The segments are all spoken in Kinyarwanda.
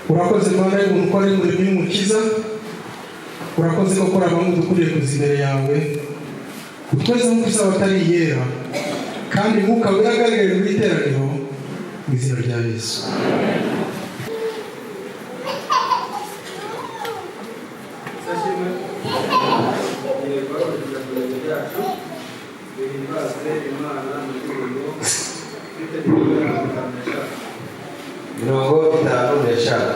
urakoze Mana y'umuntu ukora umurimo w'umukiza, urakoze ko kora bamwe dukuriye kuza imbere yawe, utweze nk'uko batari yera kandi mwuka wiragarire mu iteraniro mu izina rya Yesu. Mirongo itanu n'eshanu.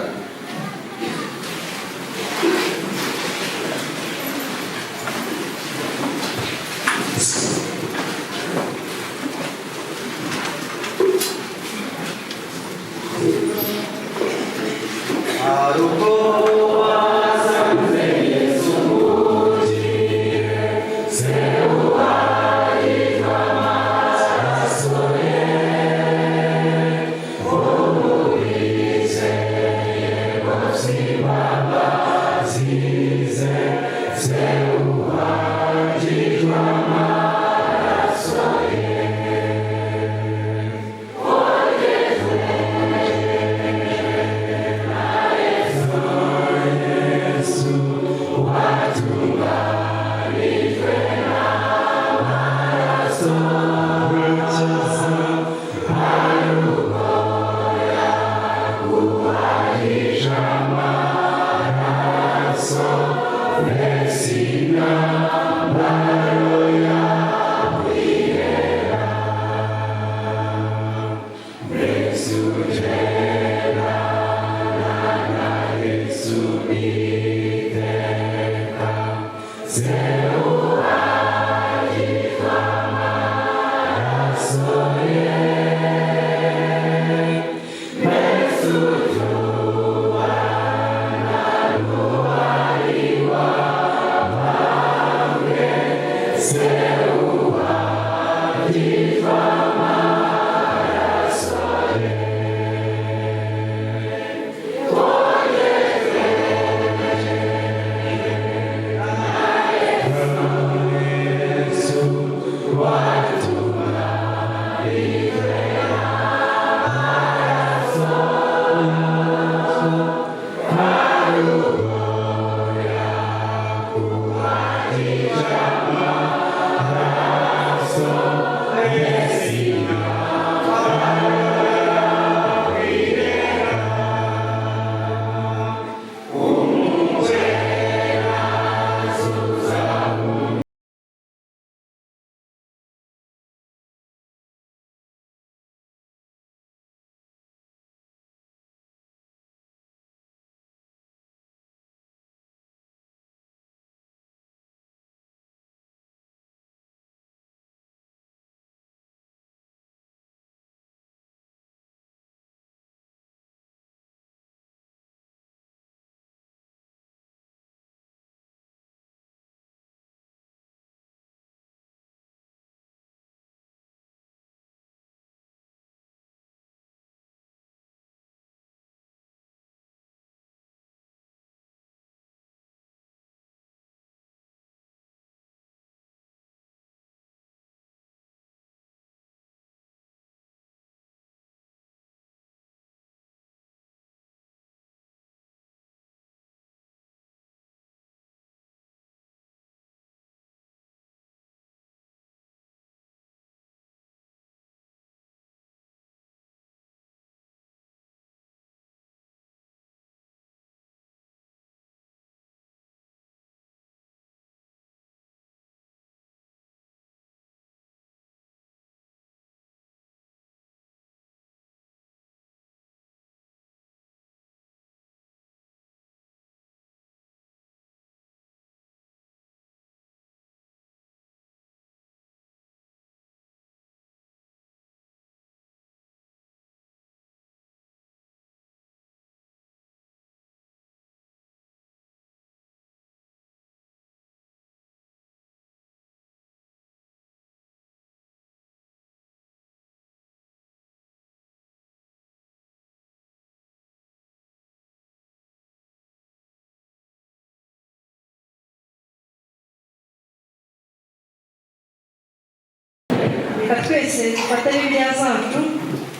twese dufate Bibiliya zacu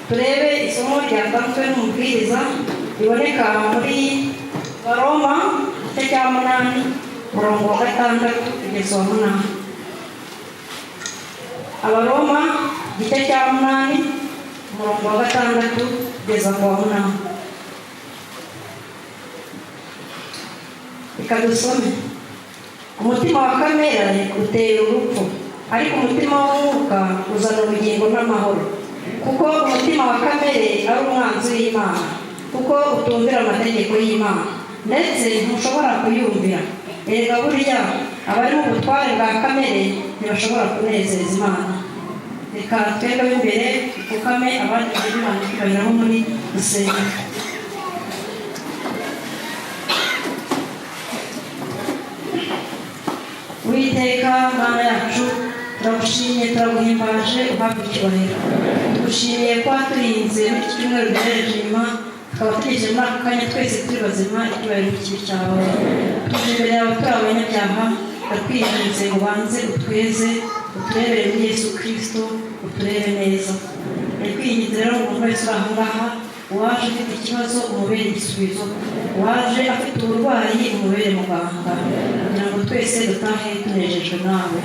turebe isomo ryatanzwe n'umubwiriza iboneka muri Baroma igice cya 8 umurongo wa 6 kugeza wa 8. Abaroma igice cya 8 umurongo wa 6 kugeza ku wa 8. Ikadusome. Umutima wa kamere utera urupfu, ariko umutima w'umwuka uzana ubugingo n'amahoro. Kuko umutima wa kamere ari umwanzi w'Imana, kuko utumvira amategeko y'Imana, ndetse ntushobora kuyumvira. Erega burya abari mu butware bwa kamere ntibashobora kunezeza Imana. Reka twebwe imbere dupfukame abandi Imana ikabiraho muri gusenga. Uwiteka Mana yacu, turagushimiye, turaguhimbaje, uhabwe icyubahiro. Tugushimiye kuba turinze muri iki cyumweru duhereje inyuma, tukaba tugejeje muri ako kanya twese turi bazima, icyubahiro kibi cyawe. Tuje imbere yawe turi abanyabyaha, ndakwinginze ngo ubanze utweze, uturebere muri Yesu Kristo, uturebe neza. Ndakwinginze rero umuntu wese uri aha ngaha, uwaje afite ikibazo umubere igisubizo, uwaje afite uburwayi umubere muganga, kugira ngo twese dutahe tunejejwe nawe.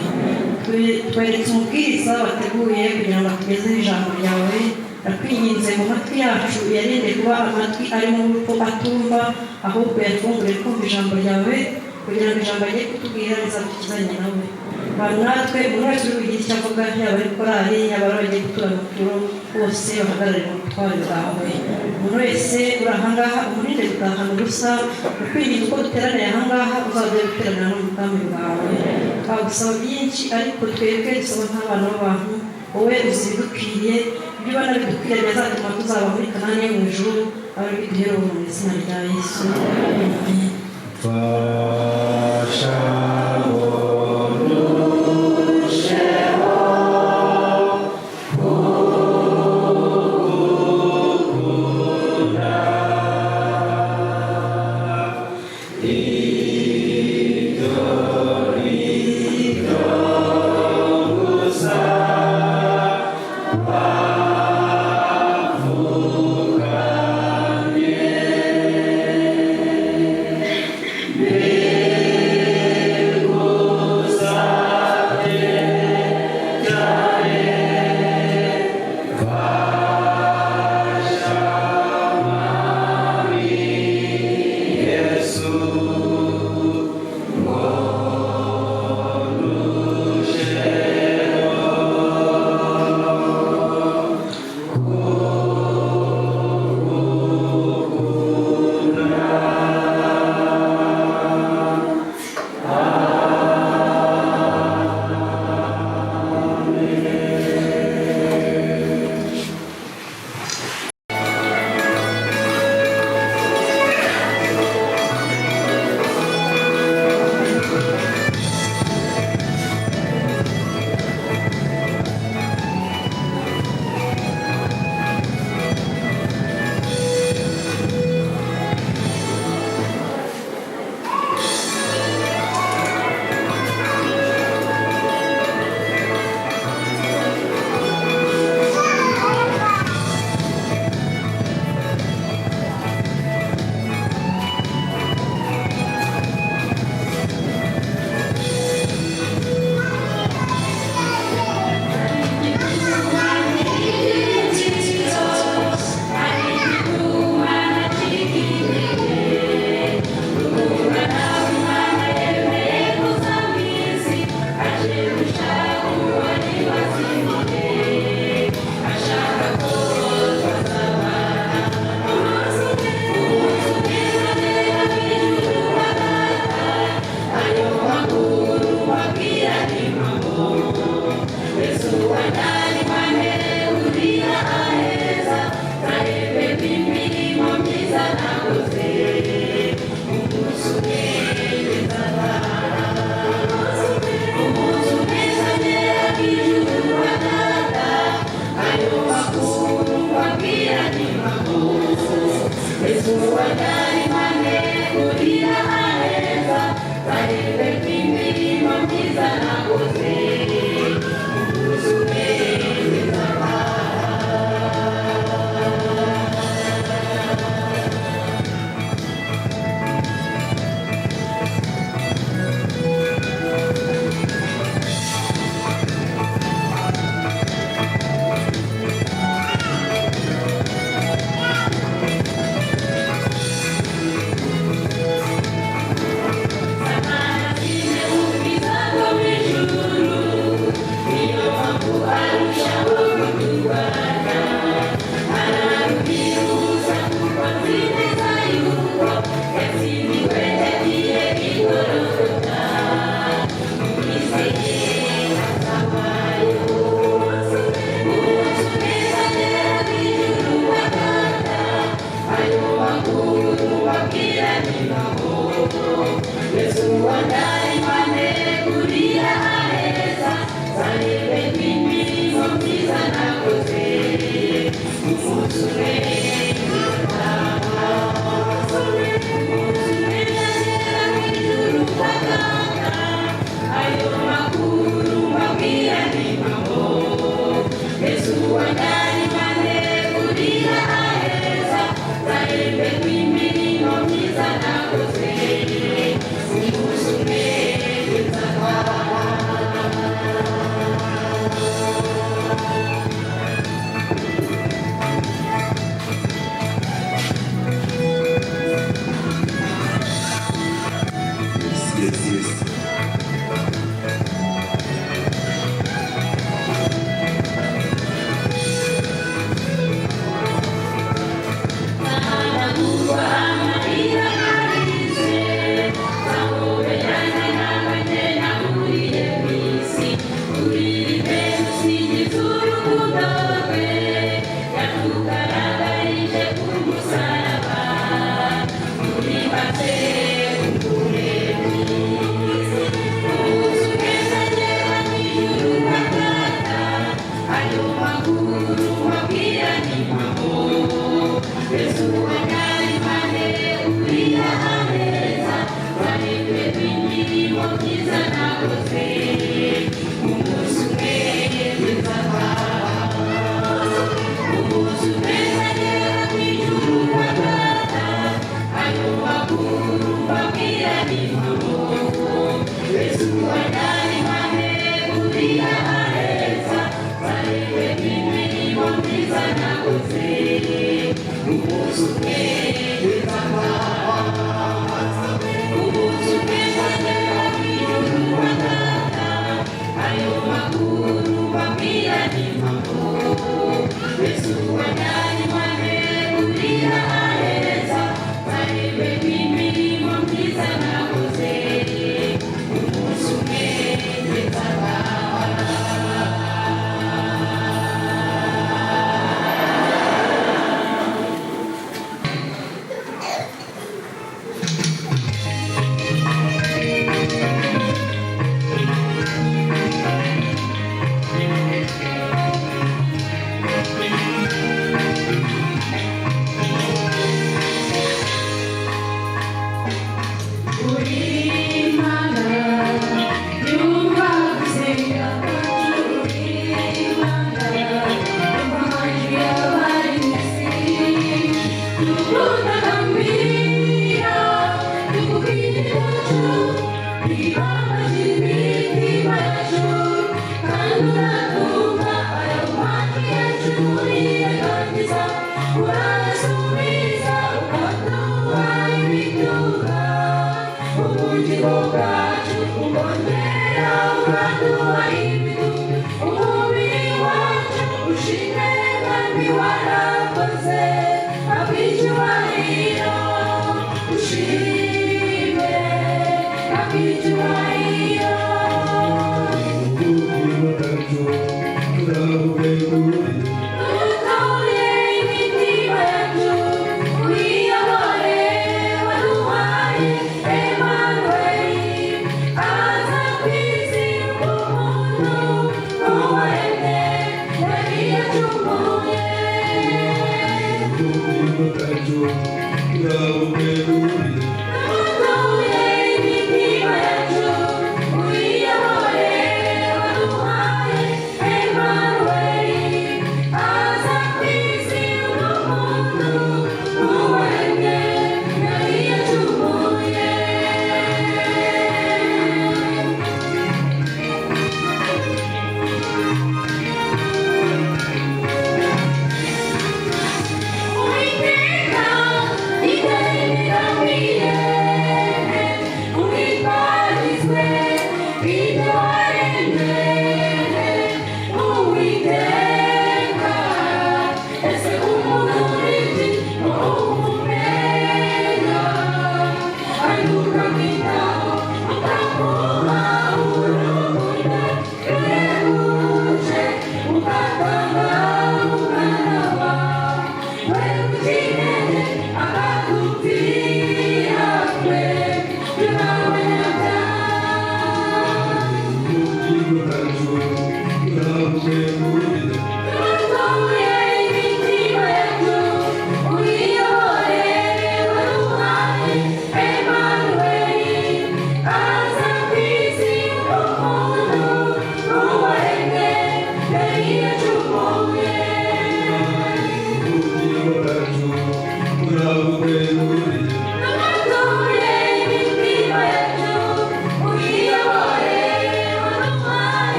Tweretse umubwiriza wateguye kugira ngo atugezeho ijambo ryawe. Ndakwinginze mu matwi yacu uyarinde kuba amatwi arimo urupfu atumva, ahubwo yatwungure kumva ijambo ryawe, kugira ngo ijambo agiye kutubwira rizadukizanye nawe. Abantu natwe umuntu wese uri bugira icyo avuga, yaba ari korali, yaba ari abagiye gutura mu turo, bose bahagararira mu butware bwawe. Umuntu wese uri aha ngaha umurinde gutahana ubusa, ukwinginze uko duteraniye aha ngaha uzajya guteranira no mu bwami bwawe. Twagusaba byinshi, ariko twebwe dusaba nk'abana b'abantu, wowe uzi ibidukwiriye, ibyo ubona bidukwiriye bizatuma tuzaba muri Kanani yo mu ijuru, abe biduherewe mu izina rya Yesu. Amen. Yesu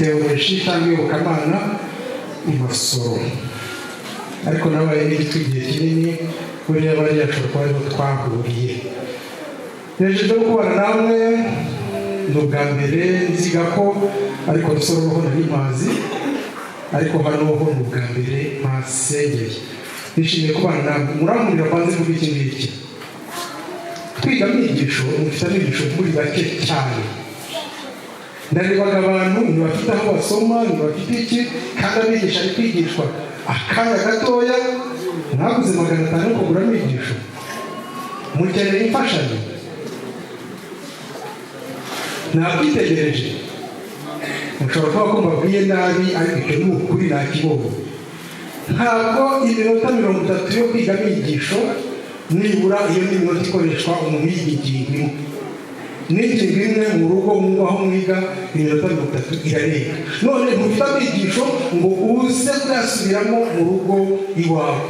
teoloji cyangwa iyobokamana i Masoro. ariko nabaye n'igitwi igihe kinini buriya bariya ashobora kuba ariho twahuriye. Hejuru yo kubana namwe ni ubwa mbere nziga ko ariko rusoro ho nari mazi, ariko hano ho ni ubwa mbere mpasengeye. Nishimiye kubana namwe. Muramurira banze kuvuga iki ngiki. Kwiga mwigisho mufite abigisho muri bake cyane. Ndarebaga abantu ntibafite aho basoma, ntibafite iki, kandi abigisha ari kwigishwa akanya gatoya. Mwaguze 500 yo kugura mwigisho, mukeneye imfashanyo. Nakwitegereje mushobora kuba ko mbabwiye nabi, ariko icyo ni ukuri nakibonye. Ntabwo iminota 30 yo kwiga mwigisho nibura iyo ni iminota ikoreshwa umuntu yigiye n'ingingo imwe mu rugo aho mwiga iminota 30 irarenga. None ntufite abigisho ngo uze kuyasubiramo mu rugo iwawe.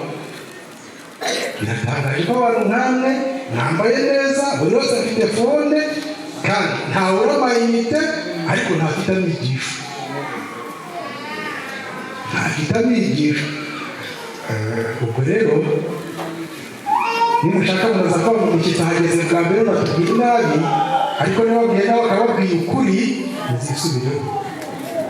Biratangaje ko abantu nkamwe mwambaye neza, buri wese afite fone, kandi ntawura amayinite, ariko ntafite abigisho. Ubwo rero nimushaka munaza ko umushyitsi ahageze bwa mbere batubwira nabi, ariko nibabwiye nawe akababwiye ukuri muzisubireho.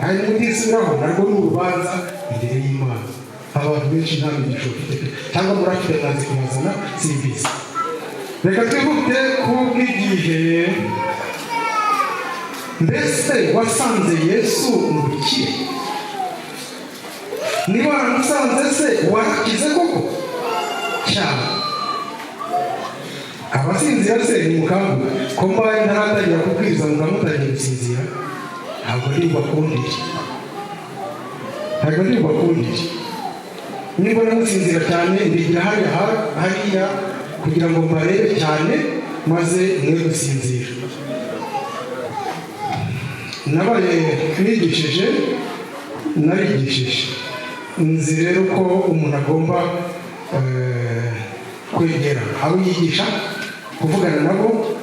Kandi mutisubiraho narwo ni urubanza imbere y'Imana. Abantu benshi nta migisho bafite, cyangwa murafite mwazi kubazana simbizi. Reka twihute kubw'igihe. Mbese wasanze Yesu mukiye? Niba waramusanze se warakize koko cyane? Abasinzira se ni mukangu ko mbaye ntaratangira kubwiriza mukamutangira gusinzira? Ntabwo ndi bakundire. Niba namusinzira cyane ndigira hariya kugira ngo mbarebe cyane maze mwe gusinzira. Nabaye narigishije. Nzi rero ko umuntu agomba kwegera abo yigisha, kuvugana nabo,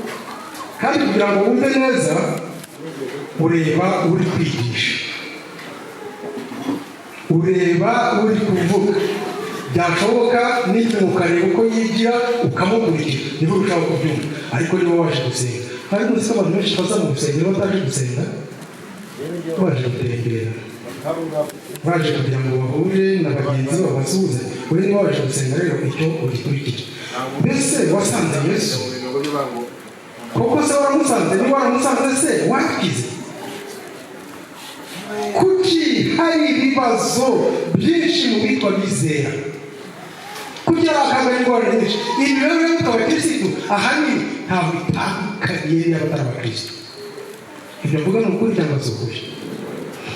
kandi kugira ngo wumve neza ureba uri kwigisha, ureba uri kuvuga. Byashoboka n'igihe ukareba uko yigira ukamukurikira, niba urushaho kubyumva. Ariko niba waje gusenga, hari munsi abantu benshi baza mu rusengero bataje gusenga, baje gutembera, baje kugira ngo bahure na bagenzi babo basuhuze. Uri niba waje gusenga rero icyo ugikurikira. Mbese wasanze Yesu koko se? Waramusanze? Niba waramusanze se wakize? Kuki hari ibibazo byinshi mu bitwa bizera? Kuki hari akagari ingorane nyinshi? Imibereho y'abakirisitu ahanini ntabwo itandukanye n'iy'abatari abakirisitu. Ibyo mvuga ni ukuri cyangwa si ukuri?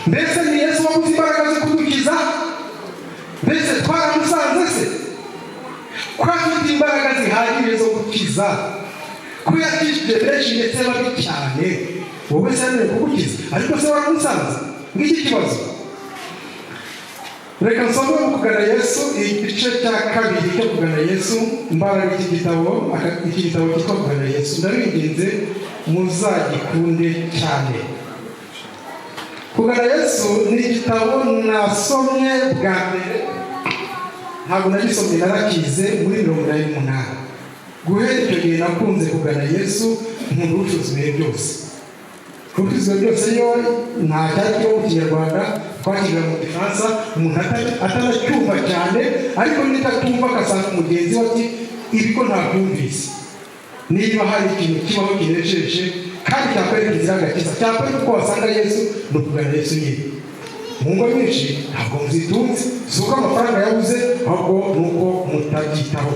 Mbese ni Yesu wabuze imbaraga zo kudukiza? Mbese twaramusanze se? Ko afite imbaraga zihagije zo gukiza? Ko yakijije benshi ndetse babi cyane? Wowe se ari kugukiza, ariko se waramusanze? Ngiki kibazo. Reka nsome mu kugana Yesu igice cya 2 cyo kugana Yesu. Mbaraga iki gitabo cyitwa kugana Yesu. Ndabinginze muzagikunde cyane. Kugana Yesu ni igitabo nasomye bwa mbere, ntabwo nagisomye narakize muri 1988. Guhera icyo gihe nakunze kugana Yesu nk'urucuzuye byose. Kuko byose yo nta cyari mu Kinyarwanda, twakigira mu Gifaransa, umuntu atanacyumva cyane, ariko nitatumva akasanga umugenzi we ati ibi ko ntabyumvise. Niba hari ikintu kibaho kinejeje kandi cyakwerekeza agakiza, cyakwereka ko wasanga Yesu no kugana Yesu nyine. Mu ngo nyinshi ntabwo muzitunze, si uko amafaranga yabuze, ahubwo nuko mutabyitaho.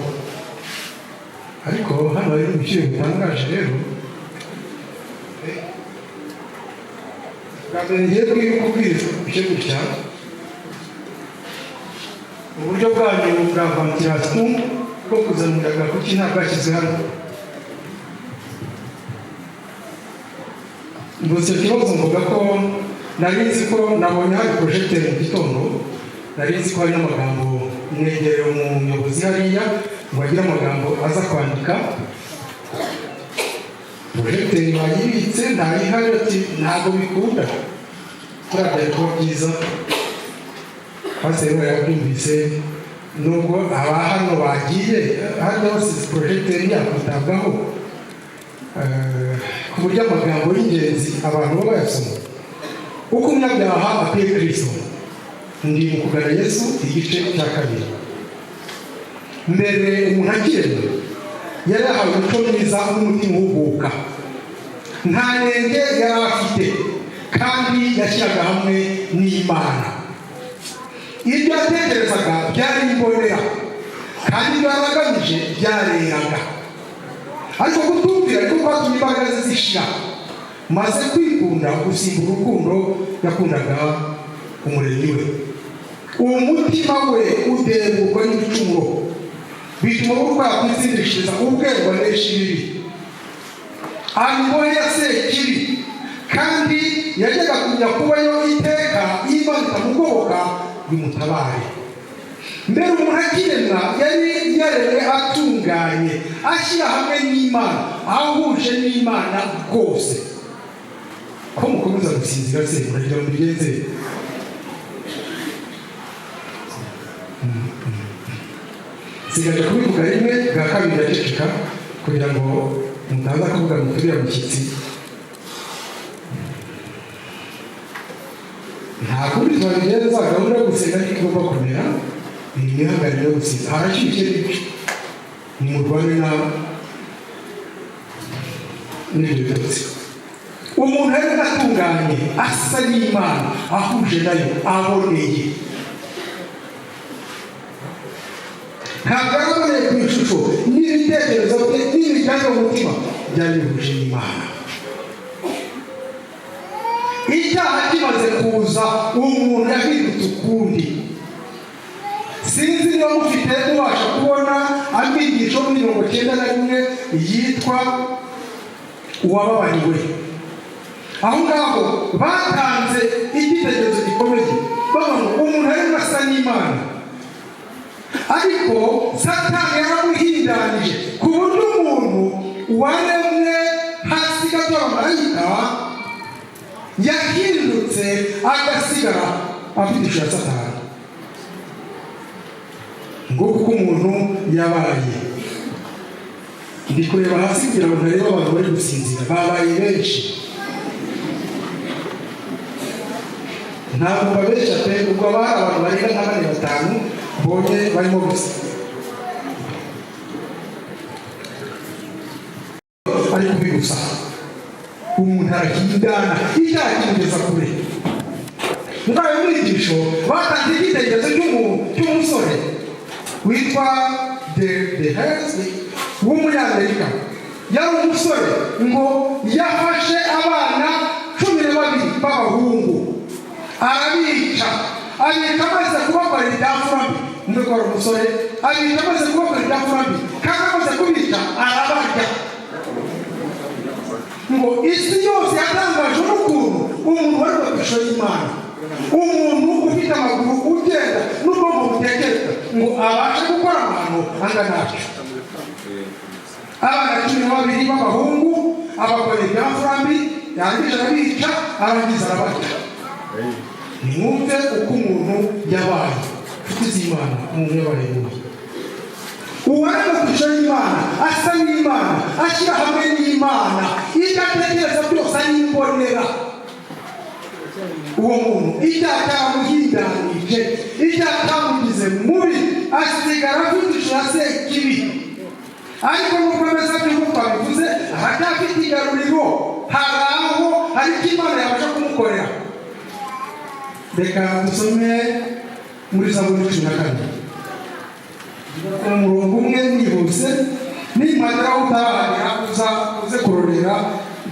Ariko hano rero ibiciro bitangaje rero. Ngiye kubwiriza icyo gutya, uburyo bwanyu bwa ventilation bwo kuzamuraga kuki ntabwo bwashyize hano. Gusa ikibazo mvuga ko nari nzi ko nabonye hari projecteur mu gitondo, nari nzi ko hari n'amagambo mwegereye umuyobozi hariya ngo agire amagambo aza kwandika. Projecteur bayibitse ntayihari, ati ntabwo bikunda. Turabya kuba byiza pasero yabyumvise nubwo aba hano bagiye hano hose porojegiteri yakwitabwaho ku buryo amagambo y'ingenzi abantu baba bayasoma. Uko umunyabyaha akwiye Kristo, ndi mu kugana Yesu, igice cya 2. Mbere umuntu akiremwa yari yahawe umuco mwiza n'umutima uhuguka, nta nenge yari afite kandi yashyiraga hamwe n'Imana. Ibyo yatekerezaga byari imbonera kandi ibyo yari agamije byareraga, ariko kutumvira ariko kwatumye imbaraga ze zishira, maze kwikunda gusimba urukundo yakundaga umuremyi we. Uwo mutima we udenguka n'ibicumuro bituma urwara kwitsindishiriza ubwenge anesha ibibi, imbohe ya Sekibi, kandi yajyaga kujya kubayo iteka Imana itamugoboka bimutabare. Mbere umuntu akiremwa yari yaremwe atunganye, ashyira hamwe n'Imana, ahuje n'Imana rwose. Ko mukomeza gusinzira se muragira ngo bigenze? Sigaje kubivuga rimwe, bwa kabiri ndaceceka kugira ngo mutaza kuvuga ngo turiya mushyitsi. Nta kundi twabigenza, gahunda yo gusenga niko igomba kumera, ni imihagarire yo gusiza. Harashyushye n'ibice, nimurwane n'ibyo byose. Umuntu ari atunganye, asa n'Imana, ahuje nayo, aboneye. Ntabwo araboneye ku ishusho n'ibitekerezo bye n'ibijyanye mu mutima byari bihuje n'Imana. Icyaha kimaze kuza, umuntu yahindutse ukundi. Sinzi niba mufite mubasha kubona amigisho muri 91 yitwa uwababariwe. Aho ngaho batanze igitekerezo gikomeye, bavuga ngo umuntu ari asa n'Imana, ariko Satani yaramuhindanije ku buryo umuntu waremwe hasi gato y'abamarayika yahindutse agasigara afite ishusho ya Satani. Ngo kuko umuntu yabaye, ndi kureba hasi kugira ngo ntarebe abantu bari gusinzira, babaye benshi. Ntabwo babeshya pe, ubwo abari abantu barenga nka 4-5 bonye barimo gusa. Ariko bigusa umuntu arahindana, icyaha kimugeza kure. Ngayo mwigisho batanze igitekerezo cy'umusore witwa de Herzl w'umunyamerika. Yari umusore ngo yafashe abana 12 b'abahungu arabica, amaze kubakorera ibyafurabi. Ndiko ari umusore amaze kubakorera ibyafurabi, kandi amaze kubica arabarya. Ngo isi yose yatangajwe n'ukuntu umuntu wari ishusho y'Imana, umuntu ufite amaguru, ugenda n'ubwonko butekereza, ngo abashe gukora amahano angana atyo. Abana 12 b'abahungu abakorera ibyafurabi, yangije arabica, arangiza arabarya. Nimwumve uko umuntu yabaye inshuti z'Imana, umuntu yabaye mubi. Uwaremwe ku ishusho y'Imana, asa n'Imana, ashyira hamwe n'Imana, ibyo atekereza byose ari imbonera. Uwo muntu icyaha cyamuhindanije, icyaha cyamugize mubi, asigara afite ishusho ya Sekibi. Ariko nubwo ameze atyo nk'uko twabivuze, aracyafite igaruriro, hari aho hari icyo Imana yabasha kumukorera. Reka dusome muri Zaburi 14. Umurongo umwe mwihuse, nimpagera utarahagera uze kurorera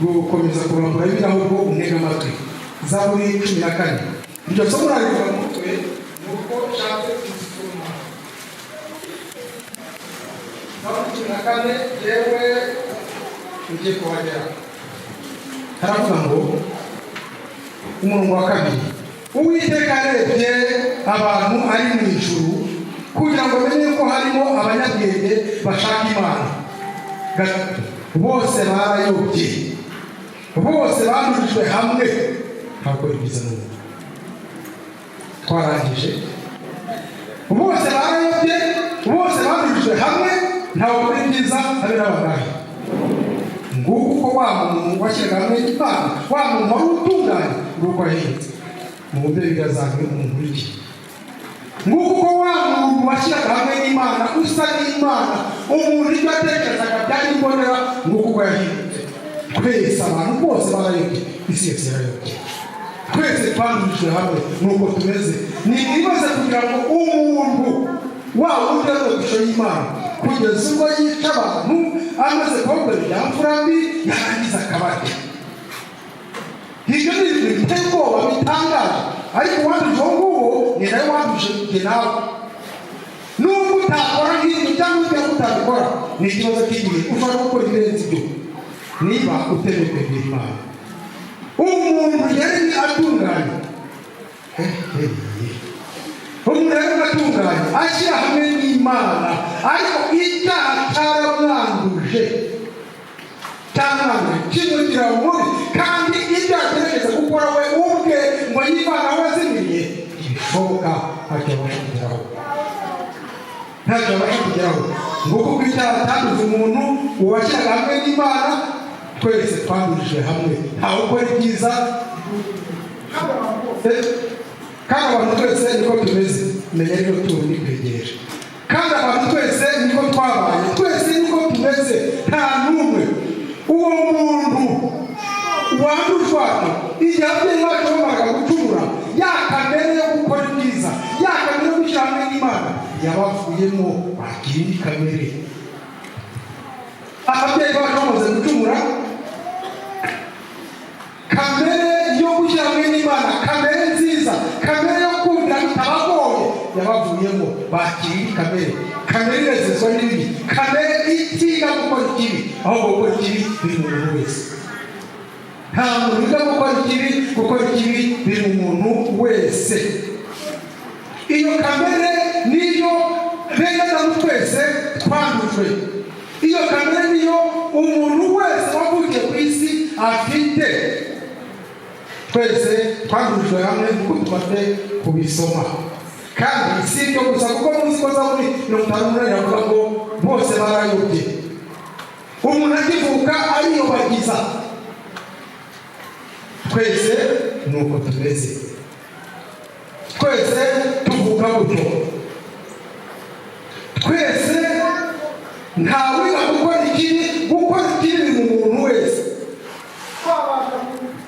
gukomeza kurambura ibirahubwo untega amatwi. Zaburi 14. Iryo somo rarivuga mu mutwe nuko nshatse kuzisoma. Zaburi 14 yewe ugiye kuhagera. Haravuga ngo umurongo wa 2, Uwiteka arebye abantu ari mu ijuru kugira ngo amenye ko harimo abanyabwenge bashaka Imana. Bose barayobye, bose bahurijwe hamwe, ntabwo bigize n'umuntu. Twarangije. Bose barayobye, ntawe ukora ibyiza habe n'abagahe. Nguko uko wa muntu washyiraga hamwe n'Imana, wa muntu wari utunganye, nguko yahindutse mu buryo bigazanywe umuntu w'iki. Nguko uko wa muntu washyiraga hamwe n'Imana, usa n'Imana, umuntu ibyo atekerezaga byari imbonera, nguko uko yahindutse. Twese abantu bose barayobye, isi yose yarayobye. Twese twandujwe hamwe nuko tumeze. Ni ibibazo kugira ngo umuntu waba ujyaze gushora y'Imana kugeza ubwo yica abantu amaze kubabwira ibyamfurambi yarangiza akabarya. Ibyo ni ibintu biteye ubwoba bitangaje, ariko uwanduje uwo nguwo ni nawe wanduje njye nawe. Nubwo utakora nk'ibyo cyangwa ibyo utabikora ni ikibazo cy'igihe, ushobora gukora ibirenze ibyo niba utemewe kwegera Imana. Umuntu yari atunganye, umuntu yari atunganye ashyira hamwe n'Imana, ariko icyaha cyaramwanduje kimugira mubi, kandi ibyo agerageza gukora we ubwe ngo y'Imana wazimiye ibishoboka ntacyo abasha kugeraho, ntacyo abasha kugeraho. Nguko uko icyaha cyanduje umuntu uwashyiraga hamwe n'Imana, twese twandujwe hamwe, ntawe ukora ibyiza kandi abantu twese niko tumeze. Menya rero turi kwegereje, kandi abantu twese niko twabaye, twese niko tumeze, nta n'umwe. Uwo muntu wandujwaga igihe ababyeyi bacu bamaraga gucumura, ya kamere yo gukora ibyiza, ya kamere yo gushyira hamwe n'Imana yabavuyemo, bagira indi kamere. Ababyeyi bacu bamaze gucumura, kamere yo gushyira hamwe n'Imana, kamere nziza, kamere yo kumvira bitabagoye yabavuyemo, bagira indi kamere, kamere inezezwa n'ibibi, kamere itiga gukora ikibi, ahubwo gukora ikibi biri mu muntu wese. Nta muntu wiga gukora ikibi biri mu muntu wese. Iyo kamere niyo bene twese twandujwe. Iyo kamere niyo umuntu wese wavukiye ku isi afite. Twese twandujwe hamwe kuko tumaze kubisoma. Kandi si ibyo gusa, kuko muzi ko Zaburi 58 iravuga ngo bose barayobye. Umuntu akivuka ariyobagiza. Twese nuko tumeze, twese tuvuka gutyo, twese ntawiga gukora ikibi mu muntu wese.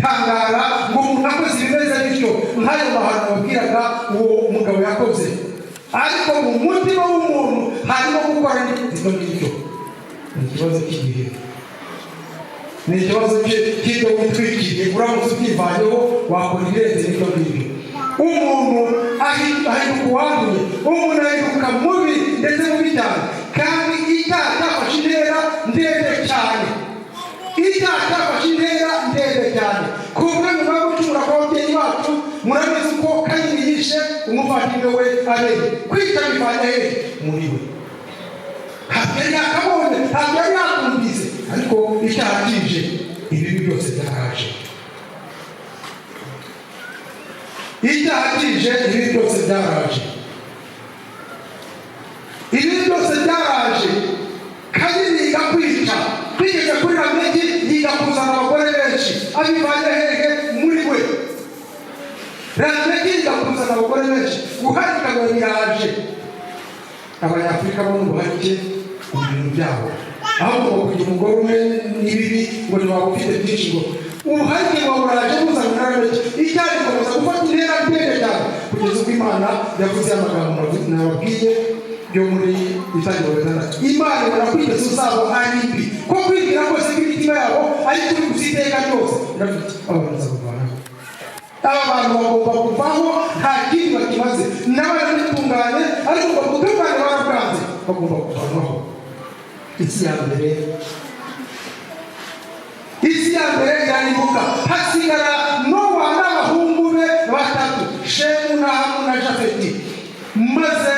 Tangara ngo umuntu akoze ibimeze bityo nk'ayo mahano babwiraga uwo mugabo yakoze, ariko mu mutima w'umuntu harimo gukora n'ibyo ngibyo. Ni ikibazo cy'igihe, ni ikibazo cy'ibyo witwikiriye, uramutse ubyivanyeho wakora ibirenze n'ibyo ngibyo. Umuntu ahinduka uwanduye, umuntu ahinduka mubi ndetse mubi cyane, kandi icyaha cyafashe intera ndende cyane. Icyaha cyafashe intera ndende cyane, ku buryo nyuma yo gucumura kw'ababyeyi bacu murabizi ko Kayini yishe umuvandimwe we Abeli. Kwica bivanye hehe? Muri we. Ntabwo yari yakabonye, ntabwo yari yakumvise, ariko icyaha kije ibibi byose byaraje. Icyaha kije ibibi byose byaraje. Ibibi byose byaraje. Kayini yiga kwica, bigeze kuri Lameki yiga kuzana abagore benshi, abivanye hehe? Muri we. Lameki yiga kuzana abagore benshi, guharika ngo biraje. Abanyafurika bo n'ubuharike ibintu byabo, ahubwo ngo kugira umugore umwe n'ibibi ngo ntiwaba ufite byinshi, ngo ubuharike ngo buraje buzana na Lameki. Icyaha gikomeza gufata intera ndende cyane kugeza ubwo Imana yavuze amagambo nababwiye yo muri Itangiriro 6. Imana barakwigeza uzabo ari mbi, ko kwibwira kose kw'imitima yabo ari kuri gusiteka ryose. Irafite abantu bazakuvanaho, aba bantu bagomba kuvaho, nta kindi bakimaze. N'abaratunganye ariko bagutunganye barabwanze, bagomba kuvanaho. Isi ya mbere irarimbuka, hasigara Nowa n'abahungu be 3, Shemu na Hamu na Jafeti. Maze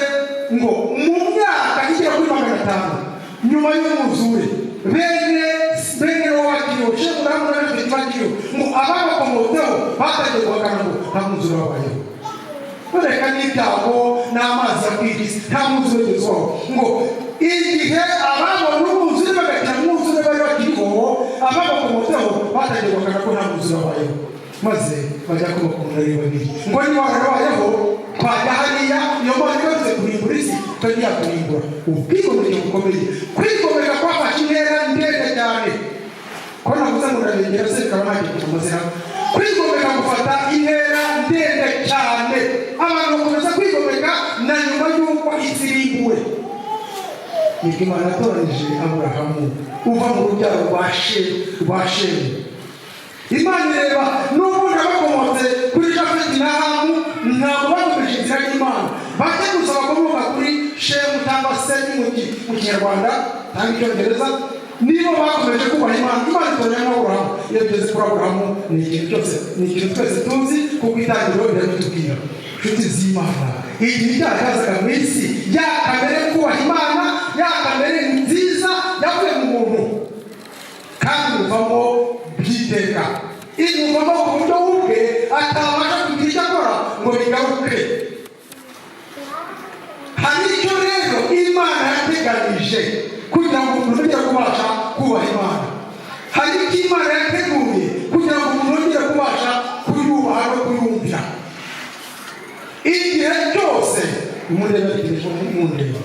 ngo mu myaka igera kuri 500 nyuma y'umwuzure, bene Nowa bakiriho, Shemu na Hamu na Jafeti bakiriho, ngo ababakomoteho batangiye guhakana ngo nta mwuzure wabayeho. Bareka n'ibyago n'amazi ya kwigisi, nta mwuzure wigeze waho. Ngo igihe ababona umwuzure bagakira umwuzure bari bakiriho ababakomoteho batangiye bakana ko nta mwuzure wabayeho maze bajya kubakomora ari babiri ngo niba warabayeho twajya hariya iyo Mana igarutse kurimbura isi twari yakurimbura. Ubwigomeke bukomeye, kwigomeka kwafashe intera ndende cyane ko navuze ngo ndabegera se bikaba nta kintu tumaze hamwe. Kwigomeka gufata intera ndende cyane, abantu bakomeza kwigomeka na nyuma y'uko isi irimbuwe. Nibwo Imana yatoranije Aburahamu uva mu rubyaro rwa Shemu. Imana ireba n'ubundi abakomotse kuri Jafeti na Hamu ntabwo bakomeje inzira y'Imana, bajya gusa bakomoka kuri Shemu cyangwa se mu Kinyarwanda cyangwa Icyongereza nibo bakomeje kubaha Imana. Imana itoranya Aburahamu, iyo tugeze kuri Aburahamu ni ikintu twese tuzi kuko itangiriro riratubwira. Inshuti z'Imana, igihe icyaha cyazaga mu isi, ya kamere kubaha Imana, ya kamere nziza yavuye mu muntu kandi muvamo byiteka, imuvamo ku buryo ubwe atabasha kugira icyo akora ngo bigaruke. Hari icyo rero Imana yateganije kugira ngo umuntu ongere kubasha kubaha Imana. Hari icyo Imana yateguye kugira ngo umuntu ongere kubasha kuyubaha no kuyumvira. Igihe cyose umureba mundeba,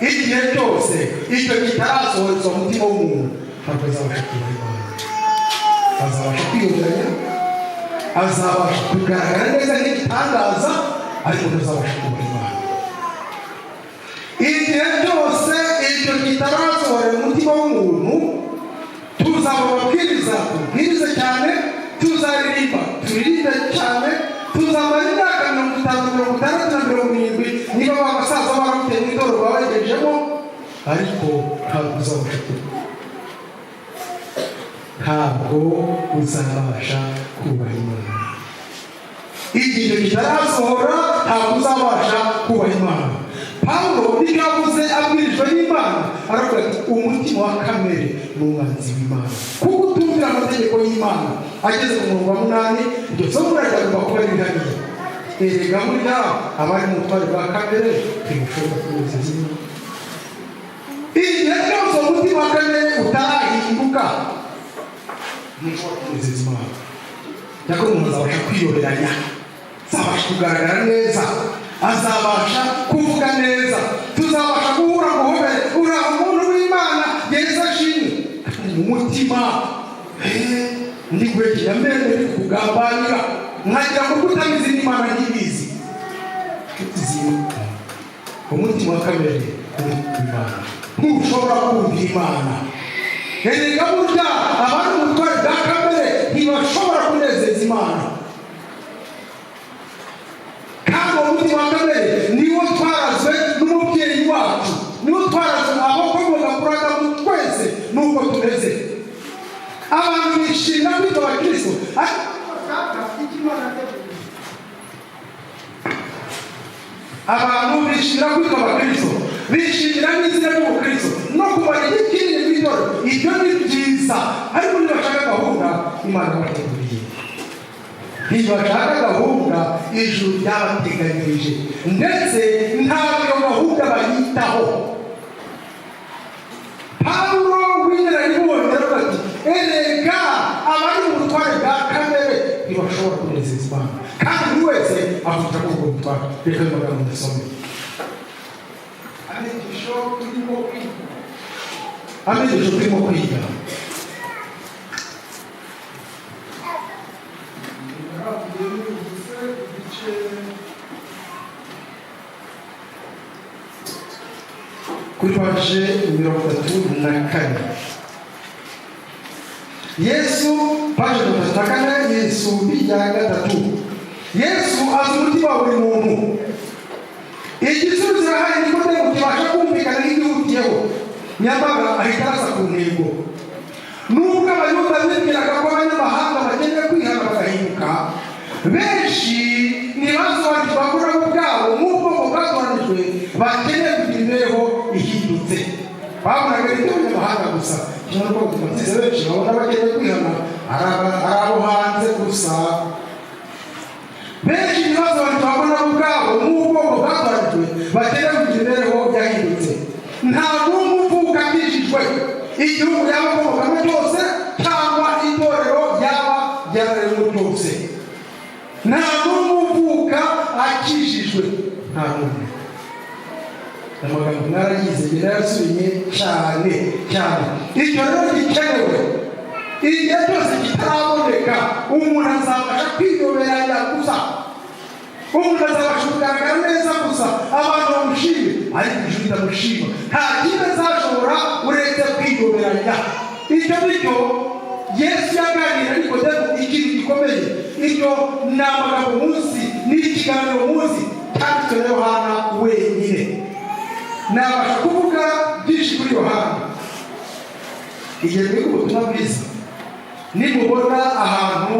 igihe cyose icyo kitarasohotse mu mutima w'umuntu ntabwo azabasha kubaha Imana. Azabasha kwiyumvira, azabasha kugaragara neza nk'igitangaza, ariko ntazabasha kubaha Imana. Igihe cyose icyo kitarasohora mu mutima w'umuntu, tuzaba ababwiriza tubwirize cyane, tuzaririmba turirimbe cyane, tuzamara imyaka 50, 60 na 70 niba abasaza baramuteye mu idoro babagejejemo, ariko ntabwo uzabasha kubaha Imana. Igihe kitarasohora ntabwo uzabasha kubaha Imana. Pawulo nicyo yavuze abwirijwe n'Imana, aravuga ati umutima wa kamere ni umwanzi w'Imana kuko utumvira amategeko y'Imana. Ageze ku murongo wa 8 iryo somo riragomba kuba rihariye. Erega burya abari mu butware bwa kamere ntibashobora kunezeza Imana. Igihe cyose umutima wa kamere utarahinduka ntushobora kunezeza Imana. Nyakuri umuntu azabasha kwiyoberanya, azabasha kugaragara neza, azabasha kuvuga neza, tuzabasha guhura guhobere uriya umuntu w'Imana yeza ashimwe mu mutima. Ndi gwekera mbere ndi kugambanira nkagira ngo kutabizi n'Imana ntibizi. Umutima wa kamere uri ku Imana, ntushobora kumvira Imana. Erega burya abari mu butware bwa kamere ntibashobora kunezeza Imana. Kandi umutima wa kamere niwo twarazwe n'umubyeyi wacu, niwo twarazwe abakomoka kuri Adamu twese n'uko tumeze. Abantu bishimira kwitwa abakristo, abantu bishimira kwitwa abakristo, bishimira n'izina ry'ubukristo no kumara igihe kinini kw'itorero. Ibyo ni byiza, ariko ntibashaka gahunda Imana yabateguriye, ntibashaka gahunda ijuru ryabateganyirije, ndetse ntabwo iyo gahunda bayitaho. Pawulo w'inararibonye aravuga ati erega abari mu butware bwa kamere ntibashobora kunezeza Imana, kandi buri wese avuga ko ubwo butware. Reka amagambo ndasome amigisho turimo kwiga. Kuri paje 34 Yesu, paje 34 Yesu bijya gatatu. Yesu azi umutima wa buri muntu. Igisubizo kirahari Nikodemo kibasha kumvikana n'igihutiyeho, nyamara ahita arasa ku ntego. Nubwo abayuda bibwiraga ko abanyamahanga bakeneye kwihana bagahinduka, benshi ntibasobanukirwa ko nabo ubwabo nk'ubwoko bwatoranijwe bakeneye kugira imibereho ihindutse. Babonaga ibyo abanyamahanga gusa, cyangwa ko tubatize benshi babona bakeneye kwihana ari abo hanze gusa. Benshi ntibasobanukirwa ko nabo ubwabo nk'ubwoko bwatoranijwe bakeneye kugira imibereho yahindutse. Ntabwo igihugu yaba akomokamo cyose cyangwa itorero yaba yararemwe cyose. Nta n'umwe uvuka akijijwe, nta n'umwe. Amagambo mwarayize birayasubiye cyane cyane. Icyo rero gikenewe igihe cyose kitaraboneka, umuntu azabasha kwiyoberanya gusa, umuntu azabasha kugaragara neza gusa, abantu bamushime ariko ijuru ritamushima. Nta kindi azashobora uretse kwiyoberanya. Icyo nicyo Yesu yaganira Nikodemu ikintu gikomeye. Icyo ni amagambo munsi, ni ikiganiro munsi cyanditswe na Yohana wenyine. Nabasha kuvuga byinshi kuri Yohana. Igihe turi ubutumwa bwiza, nimubona ahantu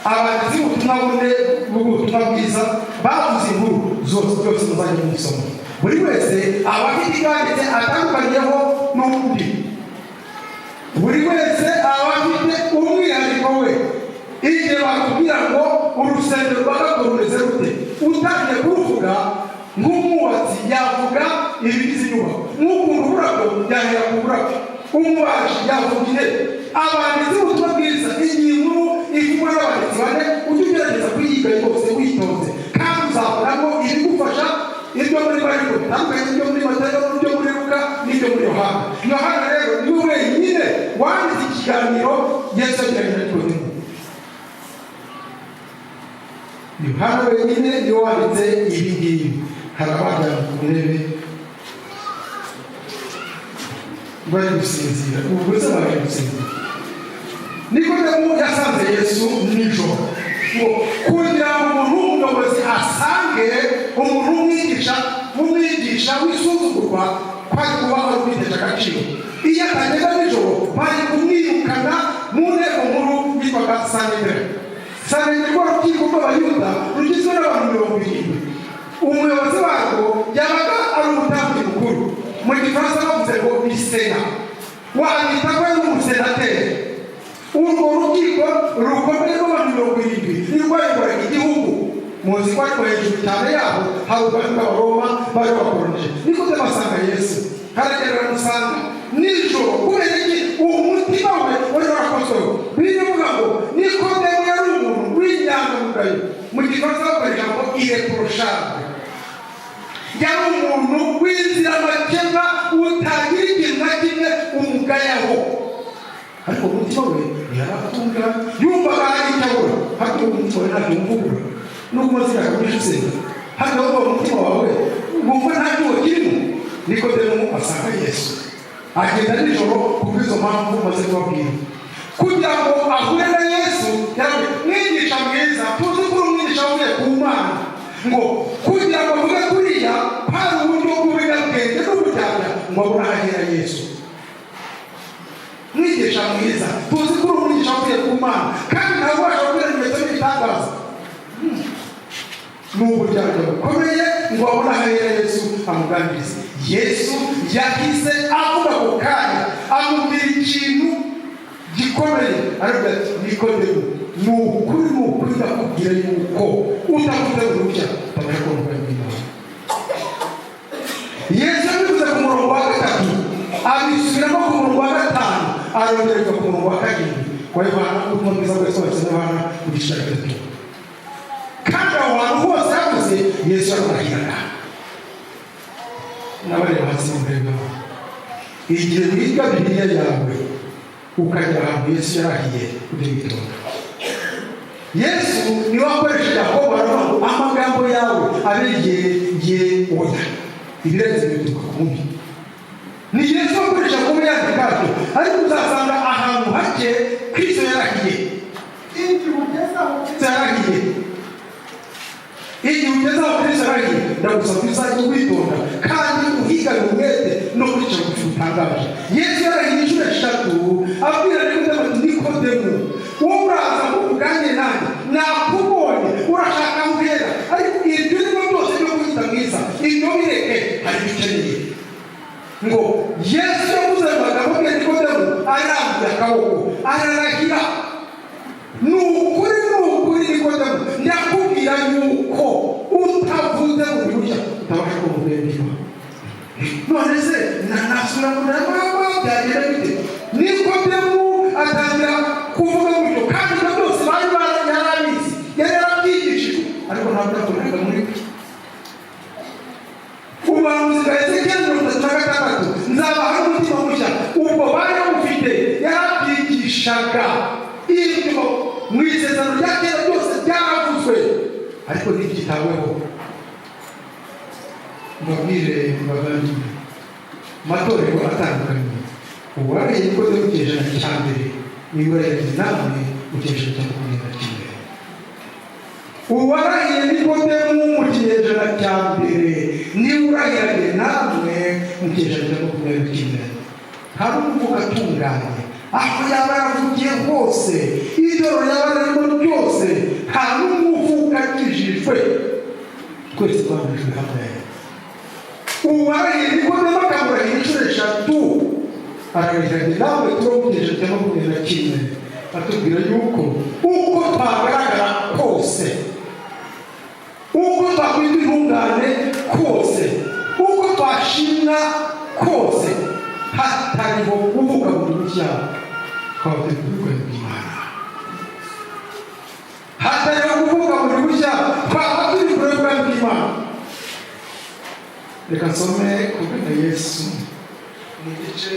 abagize ubutumwa bwiza bavuze inkuru zose muzajya musoma, buri wese aba afite ibyanditse atandukaniyeho n'undi, buri wese aba afite umwihariko we. Igihe bakubwira ngo urusengero rwa gakondo rumeze rute, utangiye kuruvuga nk'umwubatsi yavuga ibigize inyubako, nk'ukuntu uburabyo yahera ku burabyo, umubaji yavuga intebe. Abanditsi b'ubutumwa bwiza, iyi nkuru ivugwa n'abanditsi bane, ujye ugerageza kuyiga yose witonze, kandi uzabonamo ibigufasha. Ibyo muri Mariko bitandukanye n'ibyo muri Matayo, n'ibyo muri Luka, n'ibyo muri Yohana. Yohana rero ni we wenyine wanditse ikiganiro Yesu yagiranye na Nikodemu. Yohana wenyine niwe wanditse ibi ngibi. Hari abajyana ku ntebe bari gusinzira, ubu bose bari gusinzira. Nikodemu yasanze Yesu nijoro, ngo kugira ngo umuntu w'umuyobozi asange umuntu w'umwigisha wisuzugurwa, kwari kuba ari kwitesha agaciro. Iyo atagenda nijoro bari kumwirukana mu nteko nkuru yitwaga Sanhedrin. Sanhedrin rwa rukiko rw'Abayuda rugizwe n'abantu 70. Umuyobozi warwo yabaga ari umutambyi mukuru, mu gifaransa bavuze ngo ni sena, wandita ko ari umusenateri. Urwo rukiko rukomeye rw'abantu 70 nirwayoboraga igihugu. Muzi ko ariko hejuru cyane yabo hari ubwami bw'Abaroma bari bakoronije. Nikodemu asanga Yesu, haragera aramusanga nijoro. Kubera iki? Umutima we wari warakosowe. Biravuga ngo Nikodemu yari umuntu w'inyangamugayo, mu gifaransa bakoresha ngo ireprochable. Yari umuntu w'inzira makemwa, utagira ikintu na kimwe umugayaho. Ariko umutima we yaratunga, yumvaga hari icyo abura. Hato umutima we ntacyo umvugura, n'ubwo mazina akabisha usenga, hato wumva umutima wawe wumva ntacyo kirimo. Nikodemu asanga Yesu, agenda nijoro kubw'izo mpamvu maze kubabwira. Kugira ngo ahure na Yesu, yaravuze mwigisha mwiza, tuzi ko umwigisha avuye ku Mana, ngo kugira ngo avuge kuriya hari uburyo bw'ubunyabwenge n'uburyarya ngo abone ahagera Yesu. Mwigisha mwiza, tuzi ko umwigisha avuye ku Mana, kandi ntabwo washobora kubera ibimenyetso n'ibitangaza. N'uburyarya bukomeye ngo abone ahagera Yesu amuganirize. Yesu yahise avuga ku kanya, amubwira ikintu gikomeye. Aravuga ati Nikodemu, ni ukuri ndakubwira yuko utavuze uruhushya utabasha kubona ubwami bw'Imana. Yesu abivuze ku murongo wa 3, abisubiramo ku murongo wa 5, arongera ku murongo wa 7 wa Yohana. Ubutumwa bwiza bwose bwanditswe na Yohana mu gice cya 3. Kandi aho hantu hose yavuze Yesu arahirana n'abareba hasi mu mbere. Igihe wiga Bibiliya yawe ukajya ahantu Yesu yarahiye ujye witonda. Yesu niwe wakoresheje Yakobo aravuga ngo amagambo yawe abe ye oya, ibirenze bituruka ku mubi. Ni Yesu wakoresha Yakobo yandika atyo, ariko uzasanga ahantu hake Kristo yarahiye. Igihe ugeze aho Kristo yarahiye, ndagusaba uzajye witonda kandi uhigane umwete no kwicara ku utangaje. Yesu yarahiye inshuro 3 abwira Nikodemu, wowe uraza kuvuganira nanjye, nakubonye urashaka mbwira, ariko ibyo nibyo byose byo kwita mwiza, ibyo bireke, hari bikeneye. Ngo Yesu yavuze amagambo ya Nikodemu, arambuye akaboko ararahira. Ni ukuri Nikodemu, ndakubwira yuko utavuze uruhushya utabasha kubona ubwami bw'Imana. none se nasura muri mama byagenda bite Nikodemu atangira kuvuga gutyo kandi byose bari baranyarabizi yari yarabyigishije ariko ntabwo yakoraga muri we ubuhanuzi bwa Ezekiel 36 nzabaha umutima mushya ubwo bari bamufite yarabyigishaga ibyo mu isezerano rya kera byose byaravuzwe ariko ntibyitaweho mbabwire bavandimwe amatorero atandukanye uwaraye Nikodemu mu kinyejana cya mbere niwe yarageze namwe mu kinyejana cya 21 uwaraye Nikodemu mu kinyejana cya mbere niwe urahirage namwe mu kinyejana cya 21 hari umuvuga atunganye aho yaba yaravugiye hose idoro yaba yarimo ryose nta n'umuvuga akijijwe twese twandujwe hamwe uwaraye Nikodemu akamurahira inshuro 3 ararihage nawe turabukije cyangwa kumenya kimwe atubwira yuko uko twagaragara kose uko twakwita intungane kose uko twashimwa kose hatariho kuvuga buri bushya twaba turi kurwego rw'Imana hatariho kuvuga buri bushya twaba turi kurwego rw'Imana reka nsome kubwira Yesu ni igice